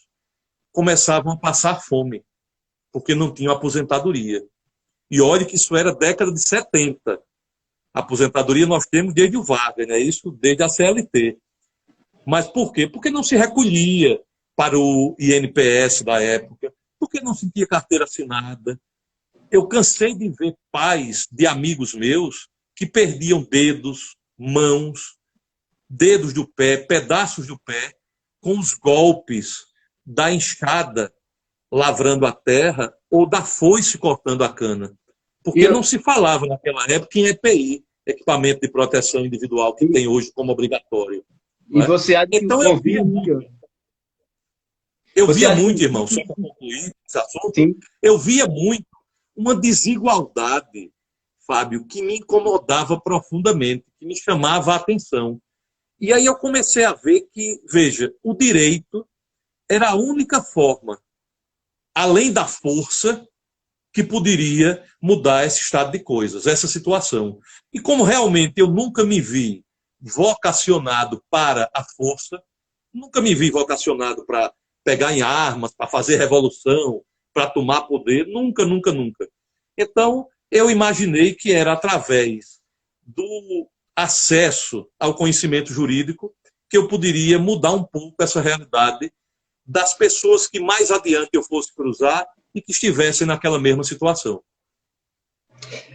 começavam a passar fome, porque não tinham aposentadoria. E olhe que isso era década de 70. A aposentadoria nós temos desde o Vargas, né? Isso desde a CLT. Mas por quê? Porque não se recolhia para o INPS da época, porque não se tinha carteira assinada. Eu cansei de ver pais de amigos meus que perdiam dedos, mãos, dedos do pé, pedaços do pé, com os golpes da enxada lavrando a terra ou da foice cortando a cana. Porque não se falava naquela época em EPI, equipamento de proteção individual, que tem hoje como obrigatório. E você há de então eu via muito. Irmão, só para concluir esse assunto, sim, eu via muito uma desigualdade, Fábio, que me incomodava profundamente, que me chamava a atenção. E aí eu comecei a ver que, veja, o direito era a única forma, além da força, que poderia mudar esse estado de coisas, essa situação. E como realmente eu nunca me vi vocacionado para a força, nunca me vi vocacionado para pegar em armas, para fazer revolução, para tomar poder, nunca, nunca, nunca. Então, eu imaginei que era através do acesso ao conhecimento jurídico que eu poderia mudar um pouco essa realidade das pessoas que mais adiante eu fosse cruzar e que estivessem naquela mesma situação.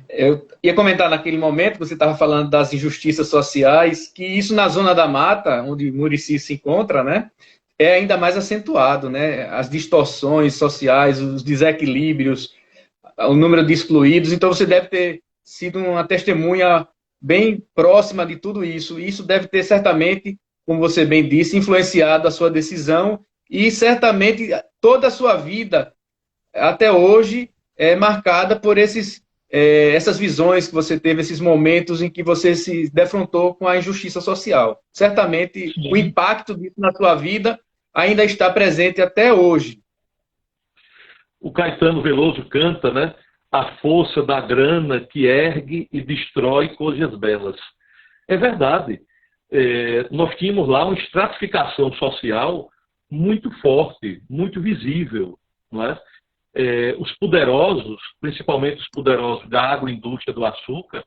Eu ia comentar naquele momento, você estava falando das injustiças sociais, que isso na Zona da Mata, onde Murici se encontra, né, é ainda mais acentuado, né? As distorções sociais, os desequilíbrios, o número de excluídos. Então você deve ter sido uma testemunha bem próxima de tudo isso. Isso deve ter certamente, como você bem disse, influenciado a sua decisão e certamente toda a sua vida até hoje é marcada por essas visões que você teve, esses momentos em que você se defrontou com a injustiça social. Certamente sim, o impacto disso na sua vida ainda está presente até hoje. O Caetano Veloso canta, né? A força da grana que ergue e destrói coisas belas. É verdade. Nós tínhamos lá uma estratificação social muito forte, muito visível, não é? Os poderosos, principalmente os poderosos da agroindústria do açúcar,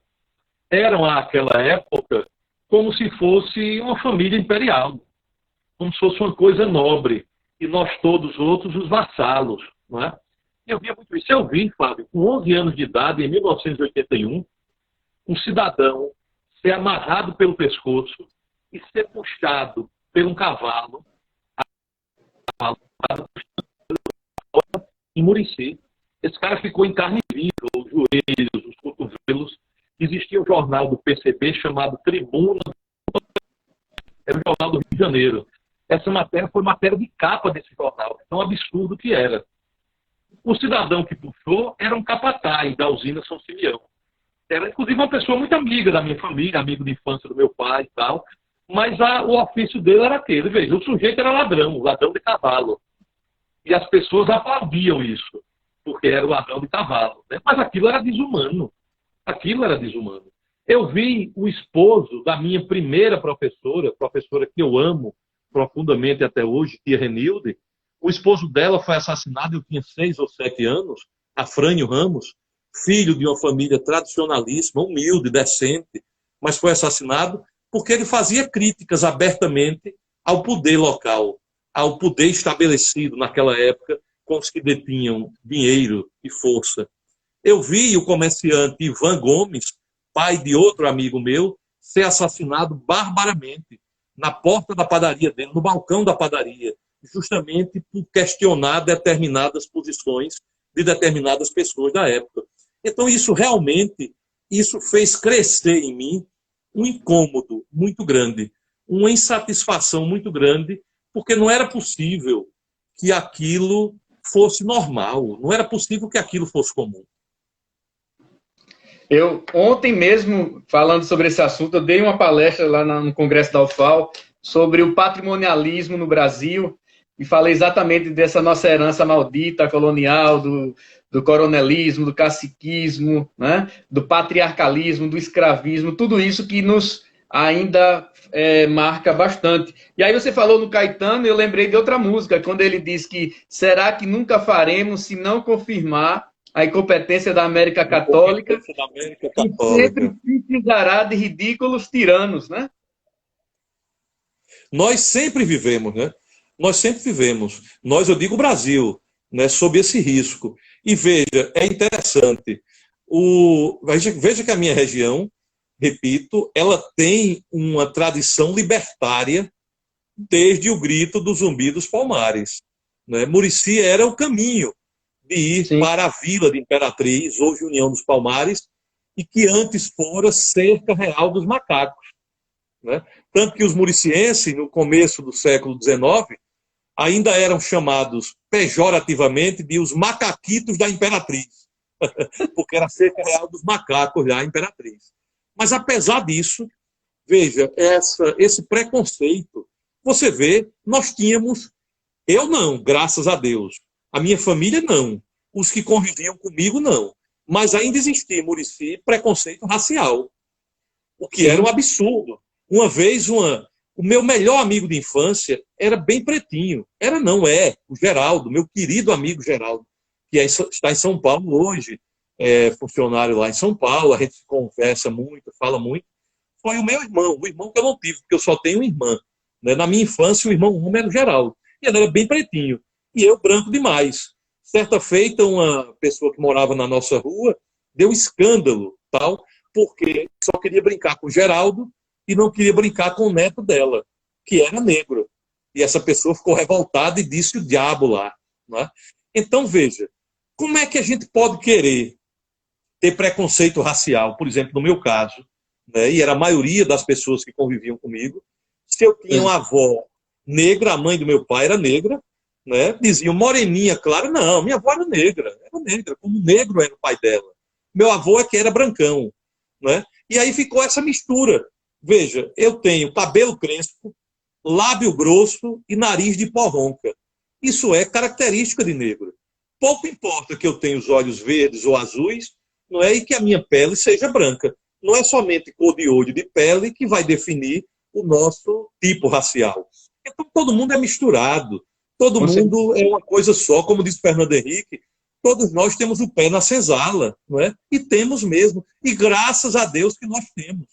eram àquela época como se fosse uma família imperial, como se fosse uma coisa nobre, e nós todos outros os vassalos, não é? Eu via muito isso. Eu vi, Fábio, com 11 anos de idade, em 1981, um cidadão ser amarrado pelo pescoço e ser puxado por um cavalo em Murici. Esse cara ficou em carne viva, os joelhos, os cotovelos. Existia um jornal do PCB chamado Tribuna, era o jornal do Rio de Janeiro. Essa matéria foi matéria de capa desse jornal, tão absurdo que era. O cidadão que puxou era um capataz da usina São Simeão. Era, inclusive, uma pessoa muito amiga da minha família, amigo de infância do meu pai e tal, mas o ofício dele era aquele. Veja, o sujeito era ladrão de cavalo. E as pessoas aplaudiam isso, porque era o ladrão de cavalo. Né? Mas aquilo era desumano. Aquilo era desumano. Eu vi o esposo da minha primeira professora que eu amo profundamente até hoje, tia Renilde. O esposo dela foi assassinado, eu tinha 6 ou 7 anos, Afrânio Ramos, filho de uma família tradicionalíssima, humilde, decente, mas foi assassinado porque ele fazia críticas abertamente ao poder local, ao poder estabelecido naquela época com os que detinham dinheiro e força. Eu vi o comerciante Ivan Gomes, pai de outro amigo meu, ser assassinado barbaramente na porta da padaria dele, no balcão da padaria, justamente por questionar determinadas posições de determinadas pessoas da época. Então, isso realmente, isso fez crescer em mim um incômodo muito grande, uma insatisfação muito grande, porque não era possível que aquilo fosse normal, não era possível que aquilo fosse comum. Eu, ontem mesmo, falando sobre esse assunto, eu dei uma palestra lá no Congresso da UFAL sobre o patrimonialismo no Brasil e falei exatamente dessa nossa herança maldita, colonial, do coronelismo, do caciquismo, né? Do patriarcalismo, do escravismo, tudo isso que nos ainda marca bastante. E aí você falou no Caetano, eu lembrei de outra música, quando ele diz que será que nunca faremos se não confirmar a incompetência da América Católica, que sempre precisará de ridículos tiranos, né? Nós sempre vivemos, né? Nós sempre vivemos. Nós, eu digo Brasil, né, sob esse risco. E veja, é interessante. Veja que a minha região, repito, ela tem uma tradição libertária desde o grito do Zumbi dos Palmares. Né? Murici era o caminho de ir Sim. para a Vila de Imperatriz, hoje União dos Palmares, e que antes fora Cerca Real dos Macacos. Né? Tanto que os muricienses, no começo do século XIX, ainda eram chamados pejorativamente de os macaquitos da Imperatriz, porque era Cerca Real dos Macacos lá, a Imperatriz. Mas apesar disso, veja, esse preconceito, você vê, nós tínhamos, eu não, graças a Deus, a minha família não, os que conviviam comigo não, mas ainda existia em Murici preconceito racial, o que era um absurdo. Uma vez, o meu melhor amigo de infância era bem pretinho. O Geraldo, meu querido amigo Geraldo, que está em São Paulo hoje, é funcionário lá em São Paulo, a gente conversa muito, fala muito. Foi o meu irmão, o irmão que eu não tive, porque eu só tenho uma irmã. Né? Na minha infância, o irmão homem era o Geraldo. E ele era bem pretinho. E eu branco demais. Certa feita, uma pessoa que morava na nossa rua deu escândalo, tal, porque só queria brincar com o Geraldo e não queria brincar com o neto dela, que era negro. E essa pessoa ficou revoltada e disse o diabo lá. Né? Então, veja, como é que a gente pode querer ter preconceito racial, por exemplo, no meu caso, né, e era a maioria das pessoas que conviviam comigo, se eu tinha uma avó negra, a mãe do meu pai era negra, né, diziam moreninha, claro, não, minha avó era negra, como negro era o pai dela. Meu avô é que era brancão. Né? E aí ficou essa mistura. Veja, eu tenho cabelo crespo, lábio grosso e nariz de porronca. Isso é característica de negro. Pouco importa que eu tenha os olhos verdes ou azuis, não é, e que a minha pele seja branca. Não é somente cor de olho de pele que vai definir o nosso tipo racial. Então todo mundo é misturado, todo mundo é uma coisa só, como disse Fernando Henrique, todos nós temos o pé na senzala, não é? E temos mesmo, e graças a Deus que nós temos.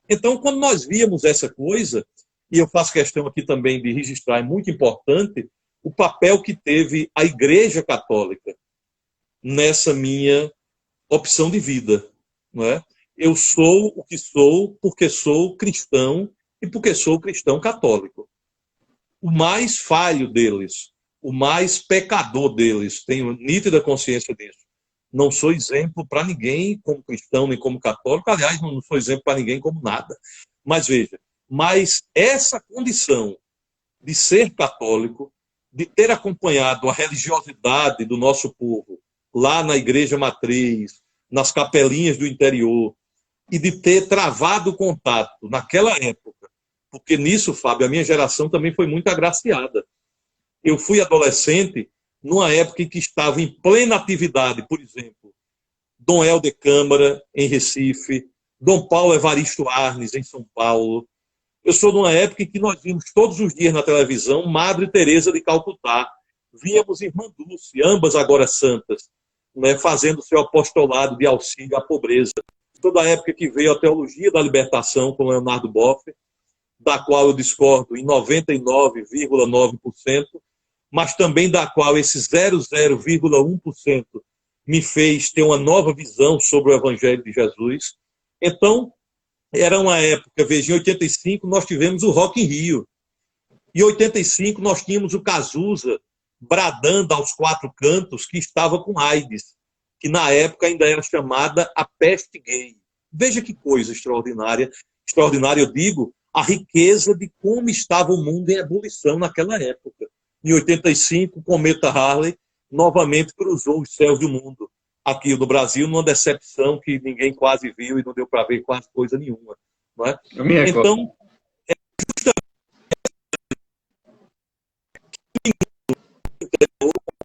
Então, quando nós víamos essa coisa, e eu faço questão aqui também de registrar, é muito importante, o papel que teve a Igreja Católica nessa minha opção de vida. Não é? Eu sou o que sou porque sou cristão e porque sou cristão católico. O mais falho deles, o mais pecador deles. Tenho nítida consciência disso. Não sou exemplo para ninguém como cristão nem como católico. Aliás, não sou exemplo para ninguém como nada. Mas veja, essa condição de ser católico, de ter acompanhado a religiosidade do nosso povo lá na igreja matriz, nas capelinhas do interior, e de ter travado o contato naquela época, porque nisso, Fábio, a minha geração também foi muito agraciada. Eu fui adolescente numa época em que estava em plena atividade, por exemplo, Dom Helder Câmara, em Recife, Dom Paulo Evaristo Arnes, em São Paulo. Eu sou de uma época em que nós vimos todos os dias na televisão Madre Teresa de Calcutá, víamos Irmã Dulce, ambas agora santas, né, fazendo seu apostolado de auxílio à pobreza. Toda a época que veio a Teologia da Libertação com Leonardo Boff, da qual eu discordo em 99,9%, mas também da qual esse 0,1% me fez ter uma nova visão sobre o Evangelho de Jesus. Então, era uma época, veja, em 85 nós tivemos o Rock in Rio. Em 85 nós tínhamos o Cazuza bradando aos quatro cantos que estava com AIDS, que na época ainda era chamada a peste gay. Veja que coisa extraordinária. Extraordinária, eu digo, a riqueza de como estava o mundo em ebulição naquela época. Em 85, o cometa Harley novamente cruzou os céus do mundo. Aqui no Brasil, numa decepção que ninguém quase viu e não deu para ver quase coisa nenhuma. Não é? Então,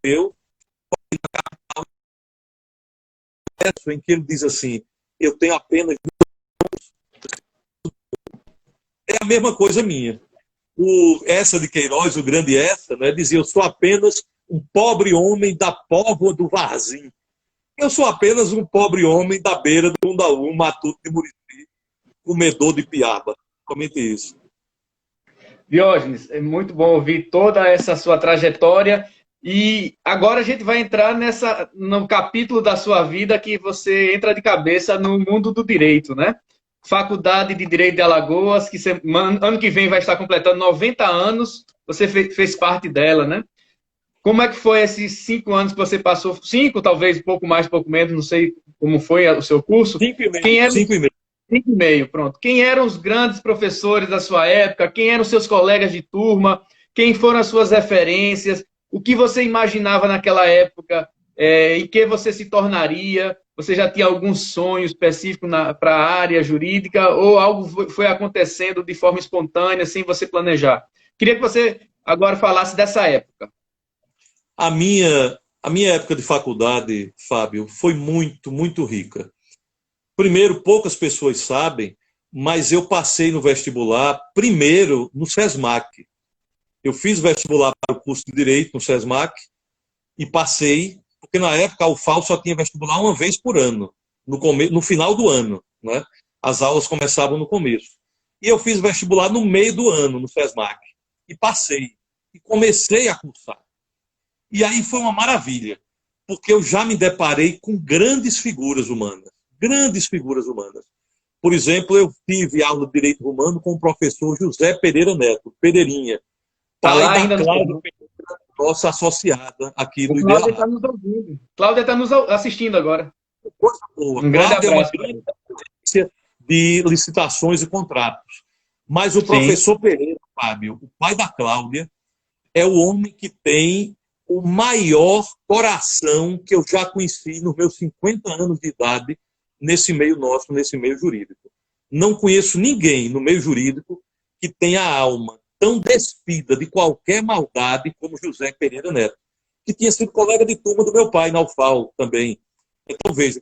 eu em que ele diz assim, eu tenho apenas... É a mesma coisa minha. O Essa de Queiroz, o grande Essa, né, dizia, eu sou apenas um pobre homem da póvoa do Varzim. Eu sou apenas um pobre homem da beira do Undaú, matuto de Murici, comedor de piaba. Somente isso. Diógenes, é muito bom ouvir toda essa sua trajetória. E agora a gente vai entrar no capítulo da sua vida que você entra de cabeça no mundo do direito, né? Faculdade de Direito de Alagoas, que ano que vem vai estar completando 90 anos, você fez parte dela, né? Como é que foi esses 5 anos que você passou? 5, talvez, pouco mais, pouco menos, não sei como foi o seu curso. 5,5. 5,5, pronto. Quem eram os grandes professores da sua época? Quem eram os seus colegas de turma? Quem foram as suas referências? O que você imaginava naquela época? Em que você se tornaria? Você já tinha algum sonho específico para a área jurídica? Ou algo foi acontecendo de forma espontânea, sem você planejar? Queria que você agora falasse dessa época. A minha época de faculdade, Fábio, foi muito, muito rica. Primeiro, poucas pessoas sabem, mas eu passei no vestibular primeiro no SESMAC. Eu fiz vestibular para o curso de Direito no SESMAC e passei, porque na época a UFAL só tinha vestibular uma vez por ano, no final do ano, né? As aulas começavam no começo. E eu fiz vestibular no meio do ano no SESMAC e passei. E comecei a cursar. E aí foi uma maravilha, porque eu já me deparei com grandes figuras humanas. Grandes figuras humanas. Por exemplo, eu tive aula de Direito Romano com o professor José Pereira Neto, Pedreirinha, pai da Cláudia Pereira, nossa associada aqui do IDEA. Cláudia está nos ouvindo. Cláudia está nos assistindo agora. Coisa boa. Um grande Cláudia abraço. É uma grande referência de licitações e contratos. Mas o professor Pereira, Fábio, o pai da Cláudia, é o homem que tem o maior coração que eu já conheci nos meus 50 anos de idade nesse meio nosso, nesse meio jurídico. Não conheço ninguém no meio jurídico que tenha a alma tão despida de qualquer maldade como José Pereira Neto, que tinha sido colega de turma do meu pai na UFAL também. Então, veja,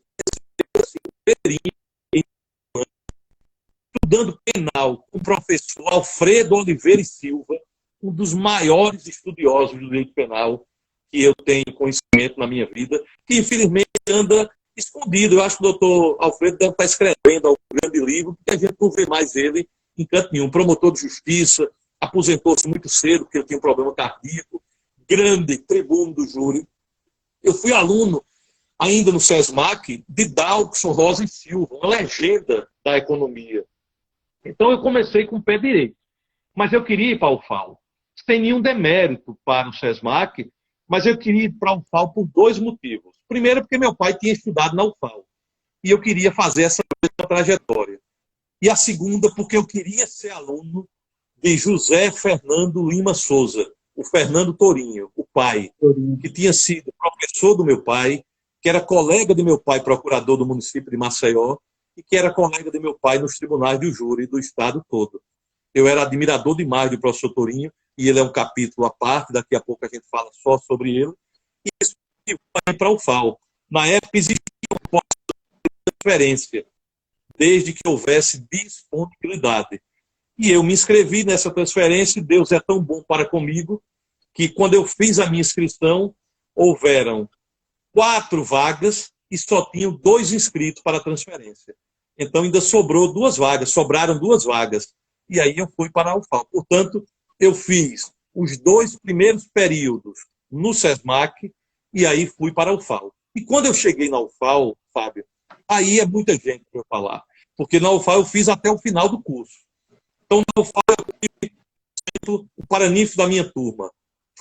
estudando penal com o professor Alfredo Oliveira e Silva, um dos maiores estudiosos do direito penal que eu tenho conhecimento na minha vida, que infelizmente anda escondido. Eu acho que o doutor Alfredo deve estar escrevendo algum grande livro, porque a gente não vê mais ele em canto nenhum. Promotor de justiça, aposentou-se muito cedo, porque ele tinha um problema cardíaco, grande tribuno do júri. Eu fui aluno, ainda no SESMAC, de Dalkson Rosa e Silva, uma legenda da economia. Então eu comecei com o pé direito. Mas eu queria ir para o UFAL. sem nenhum demérito para o SESMAC, mas eu queria ir para a UFAL por dois motivos. Primeiro, porque meu pai tinha estudado na UFAL, e eu queria fazer essa trajetória. E a segunda, porque eu queria ser aluno de José Fernando Lima Souza, o Fernando Tourinho, o pai, que tinha sido professor do meu pai, que era colega de meu pai, procurador do município de Maceió, e que era colega de meu pai nos tribunais do júri do estado todo. Eu era admirador demais do professor Tourinho, e ele é um capítulo à parte, daqui a pouco a gente fala só sobre ele, e isso vai para o UFAL. Na época existia uma transferência, desde que houvesse disponibilidade. E eu me inscrevi nessa transferência, e Deus é tão bom para comigo, que quando eu fiz a minha inscrição, houveram 4 vagas e só tinham 2 inscritos para a transferência. Então ainda sobraram 2 vagas. E aí eu fui para a UFAL. Portanto, eu fiz os 2 primeiros períodos no SESMAC e aí fui para a UFAL. E quando eu cheguei na UFAL, Fábio, aí é muita gente para eu falar. Porque na UFAL eu fiz até o final do curso. Então, na UFAL eu tive o paraninfo da minha turma,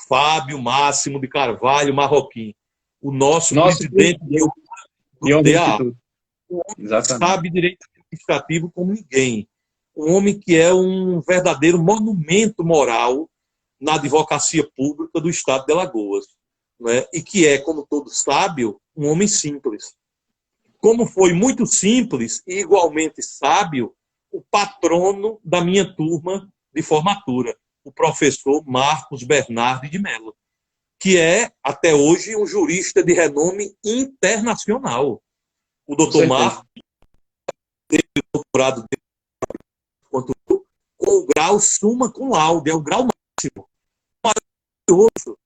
Fábio Máximo de Carvalho Marroquim, o nosso presidente do DA. Um homem que sabe direito administrativo como ninguém. Um homem que é um verdadeiro monumento moral na advocacia pública do estado de Alagoas. Né? E que é, como todos sabem, um homem simples. Como foi muito simples e igualmente sábio o patrono da minha turma de formatura, o professor Marcos Bernardo de Mello, que é, até hoje, um jurista de renome internacional. O doutor Marcos teve o doutorado dele com o grau summa cum laude, é o grau máximo. Maravilhoso.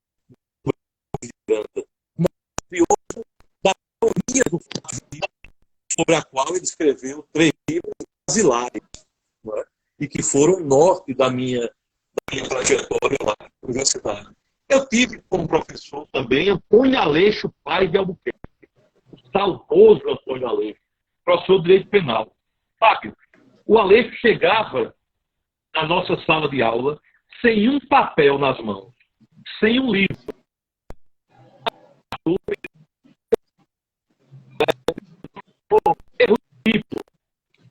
Maravilhoso da teoria do fato sobre a qual ele escreveu 3 livros basilares, né? E que foram o norte da minha trajetória lá na universidade. Eu tive como professor também Antônio Aleixo Pai de Albuquerque, o saudoso Antônio Aleixo, professor de Direito Penal. Fábio, o Aleixo chegava na nossa sala de aula sem um papel nas mãos, sem um livro.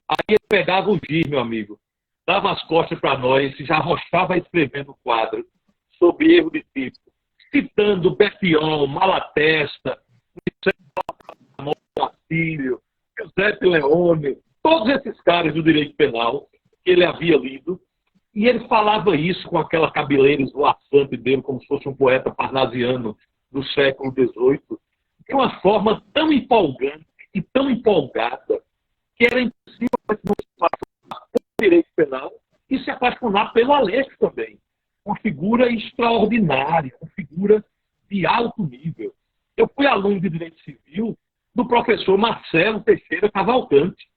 Aí ele pegava o giz, meu amigo, dava as costas para nós e já arrochava escrevendo o quadro sobre erro de tipo, citando Bepion, Malatesta, Marcílio, Giuseppe Leone, todos esses caras do direito penal que ele havia lido, e ele falava isso com aquela cabeleira esvoaçante dele, como se fosse um poeta parnasiano do século XVIII, de uma forma tão empolgante e tão empolgada que era impossível não se apaixonar pelo direito penal e se apaixonar pelo Aleixo também. Uma figura extraordinária, uma figura de alto nível. Eu fui aluno de Direito Civil do professor Marcelo Teixeira Cavalcante,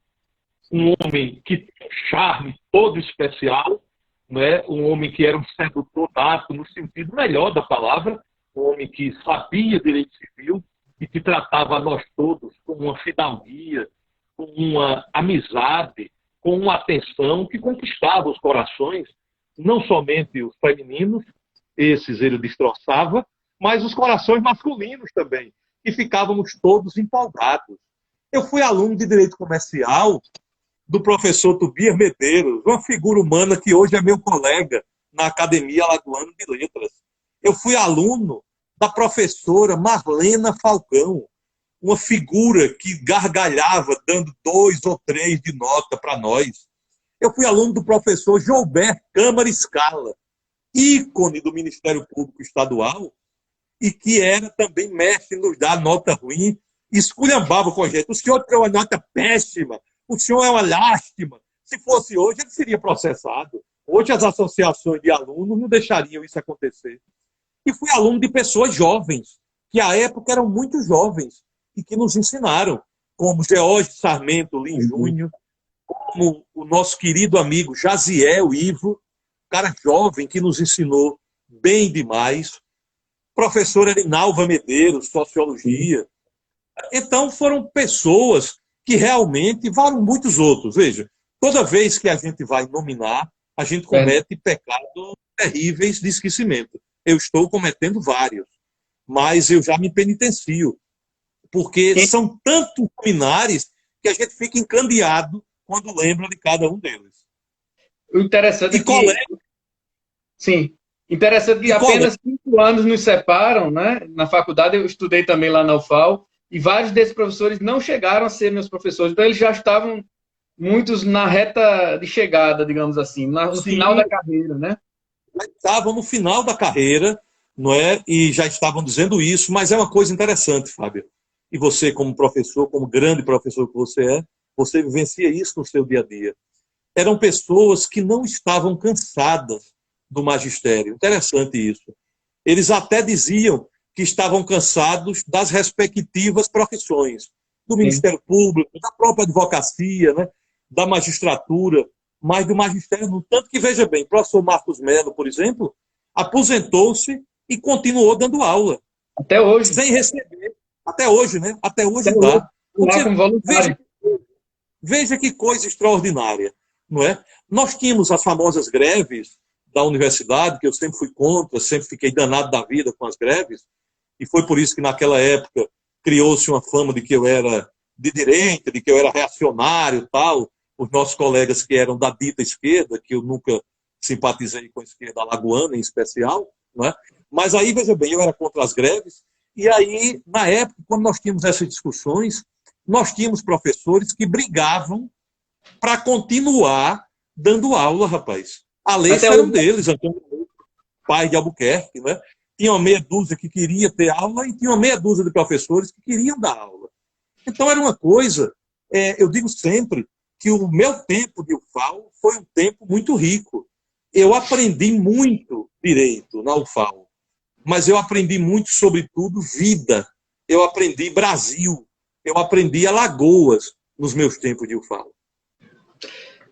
um homem que tinha um charme todo especial, né? Um homem que era um sedutor nato no sentido melhor da palavra, um homem que sabia Direito Civil e que tratava a nós todos com uma fidalguia, com uma amizade, com uma atenção que conquistava os corações, não somente os femininos, esses ele destroçava, mas os corações masculinos também, e ficávamos todos empolgados. Eu fui aluno de Direito Comercial do professor Tobias Medeiros, uma figura humana que hoje é meu colega na Academia Alagoana de Letras. Eu fui aluno da professora Marlena Falcão, uma figura que gargalhava, dando 2 ou 3 de nota para nós. Eu fui aluno do professor Gilberto Câmara Scala, ícone do Ministério Público Estadual, e que era também mestre em nos dar nota ruim, esculhambava com a gente. O senhor tem uma nota péssima, o senhor é uma lástima. Se fosse hoje, ele seria processado. Hoje as associações de alunos não deixariam isso acontecer. E fui aluno de pessoas jovens, que à época eram muito jovens, e que nos ensinaram, como George Sarmento Lin Júnior, como o nosso querido amigo Jaziel Ivo, cara jovem que nos ensinou bem demais, professora Erinalva Medeiros, Sociologia. Então foram pessoas que realmente valem muitos outros. Veja, toda vez que a gente vai nominar, a gente comete pecado terríveis de esquecimento. Eu estou cometendo vários, mas eu já me penitencio, porque são tantos luminares que a gente fica encandeado quando lembra de cada um deles. O interessante é que... Sim. Interessante que apenas 5 anos nos separam, né? Na faculdade eu estudei também lá na UFAL, e vários desses professores não chegaram a ser meus professores, então eles já estavam muitos na reta de chegada, digamos assim, no final da carreira, né? Estavam no final da carreira, não é? E já estavam dizendo isso, mas é uma coisa interessante, Fábio. E você, como professor, como grande professor que você vivencia isso no seu dia a dia. Eram pessoas que não estavam cansadas do magistério. Interessante isso. Eles até diziam que estavam cansados das respectivas profissões, do Ministério Público, da própria advocacia, né, da magistratura, mas do magistério não. Tanto que, veja bem, o professor Marcos Mello, por exemplo, aposentou-se e continuou dando aula. Até hoje. Sem receber. Até hoje, né? Até hoje Até dá. Lá como voluntário. Veja que coisa extraordinária, não é? Nós tínhamos as famosas greves da universidade, que eu sempre fui contra, sempre fiquei danado da vida com as greves, e foi por isso que naquela época criou-se uma fama de que eu era de direita, de que eu era reacionário e tal, os nossos colegas que eram da dita esquerda, que eu nunca simpatizei com a esquerda alagoana em especial, não é? Mas aí, veja bem, eu era contra as greves, e aí, na época, quando nós tínhamos essas discussões, nós tínhamos professores que brigavam para continuar dando aula, rapaz. A lei era um deles, Antônio, pai de Albuquerque, né? Tinha uma meia dúzia que queria ter aula e tinha uma meia dúzia de professores que queriam dar aula. Então era uma coisa, eu digo sempre que o meu tempo de UFAL foi um tempo muito rico. Eu aprendi muito direito na UFAL, mas eu aprendi muito, sobretudo, vida. Eu aprendi Brasil, eu aprendi Alagoas nos meus tempos de UFAL.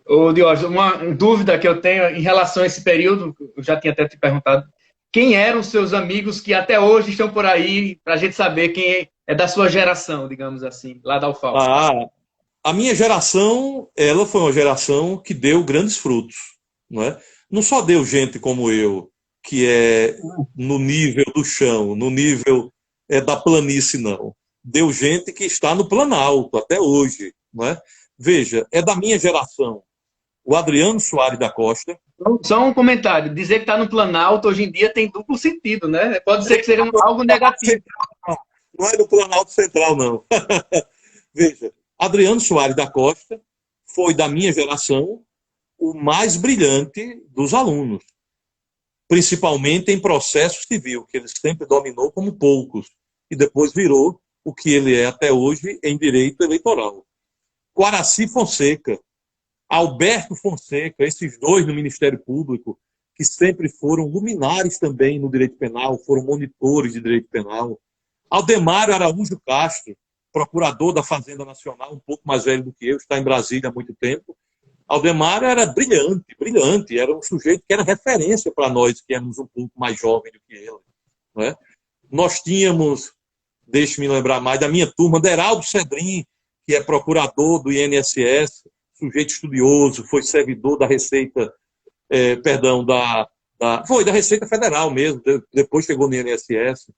Ô, Diógenes, uma dúvida que eu tenho em relação a esse período, eu já tinha até te perguntado, quem eram os seus amigos que até hoje estão por aí, para a gente saber quem é da sua geração, digamos assim, lá da UFAL? A minha geração, ela foi uma geração que deu grandes frutos, não é? Não só deu gente como eu, que é no nível do chão, no nível da planície, não. Deu gente que está no Planalto até hoje, não é? Veja, é da minha geração. O Adriano Soares da Costa. Só um comentário. Dizer que está no Planalto hoje em dia tem duplo sentido, né? Pode ser que seja algo negativo. Não é no Planalto Central, não. Veja, Adriano Soares da Costa foi, da minha geração, o mais brilhante dos alunos. Principalmente em processo civil, que ele sempre dominou como poucos. E depois virou o que ele é até hoje em direito eleitoral. Guaraci Fonseca, Alberto Fonseca, esses dois no Ministério Público, que sempre foram luminares também no direito penal, foram monitores de direito penal. Aldemário Araújo Castro, procurador da Fazenda Nacional, um pouco mais velho do que eu, está em Brasília há muito tempo. Aldemário era brilhante, brilhante, era um sujeito que era referência para nós, que éramos um pouco mais jovens do que ele. Não é? Nós tínhamos, deixe-me lembrar mais, da minha turma, Deraldo Cedrin, que é procurador do INSS, sujeito estudioso, foi servidor da Receita, foi da Receita Federal mesmo, depois chegou no INSS.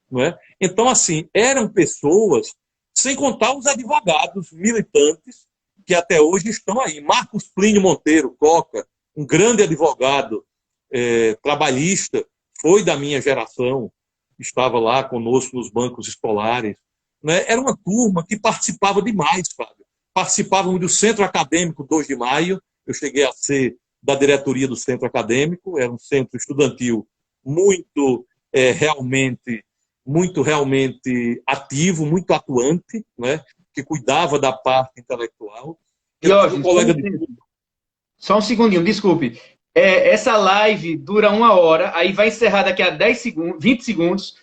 Não é? Então, assim, eram pessoas, sem contar os advogados militantes, que até hoje estão aí. Marcos Plínio Monteiro, Coca, um grande advogado trabalhista, foi da minha geração, estava lá conosco nos bancos escolares. Né? Era uma turma que participava demais, Fábio. Participavam do Centro Acadêmico 2 de Maio, eu cheguei a ser da diretoria do Centro Acadêmico, era um centro estudantil muito realmente ativo, muito atuante, né? Que cuidava da parte intelectual. Só um segundinho, desculpe. Essa live dura 1 hora, aí vai encerrar daqui a 10 segundos, 20 segundos,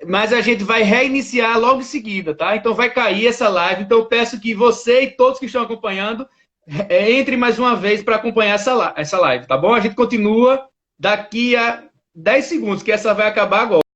mas a gente vai reiniciar logo em seguida, tá? Então vai cair essa live. Então eu peço que você e todos que estão acompanhando entre mais uma vez para acompanhar essa live, tá bom? A gente continua daqui a 10 segundos, que essa vai acabar agora.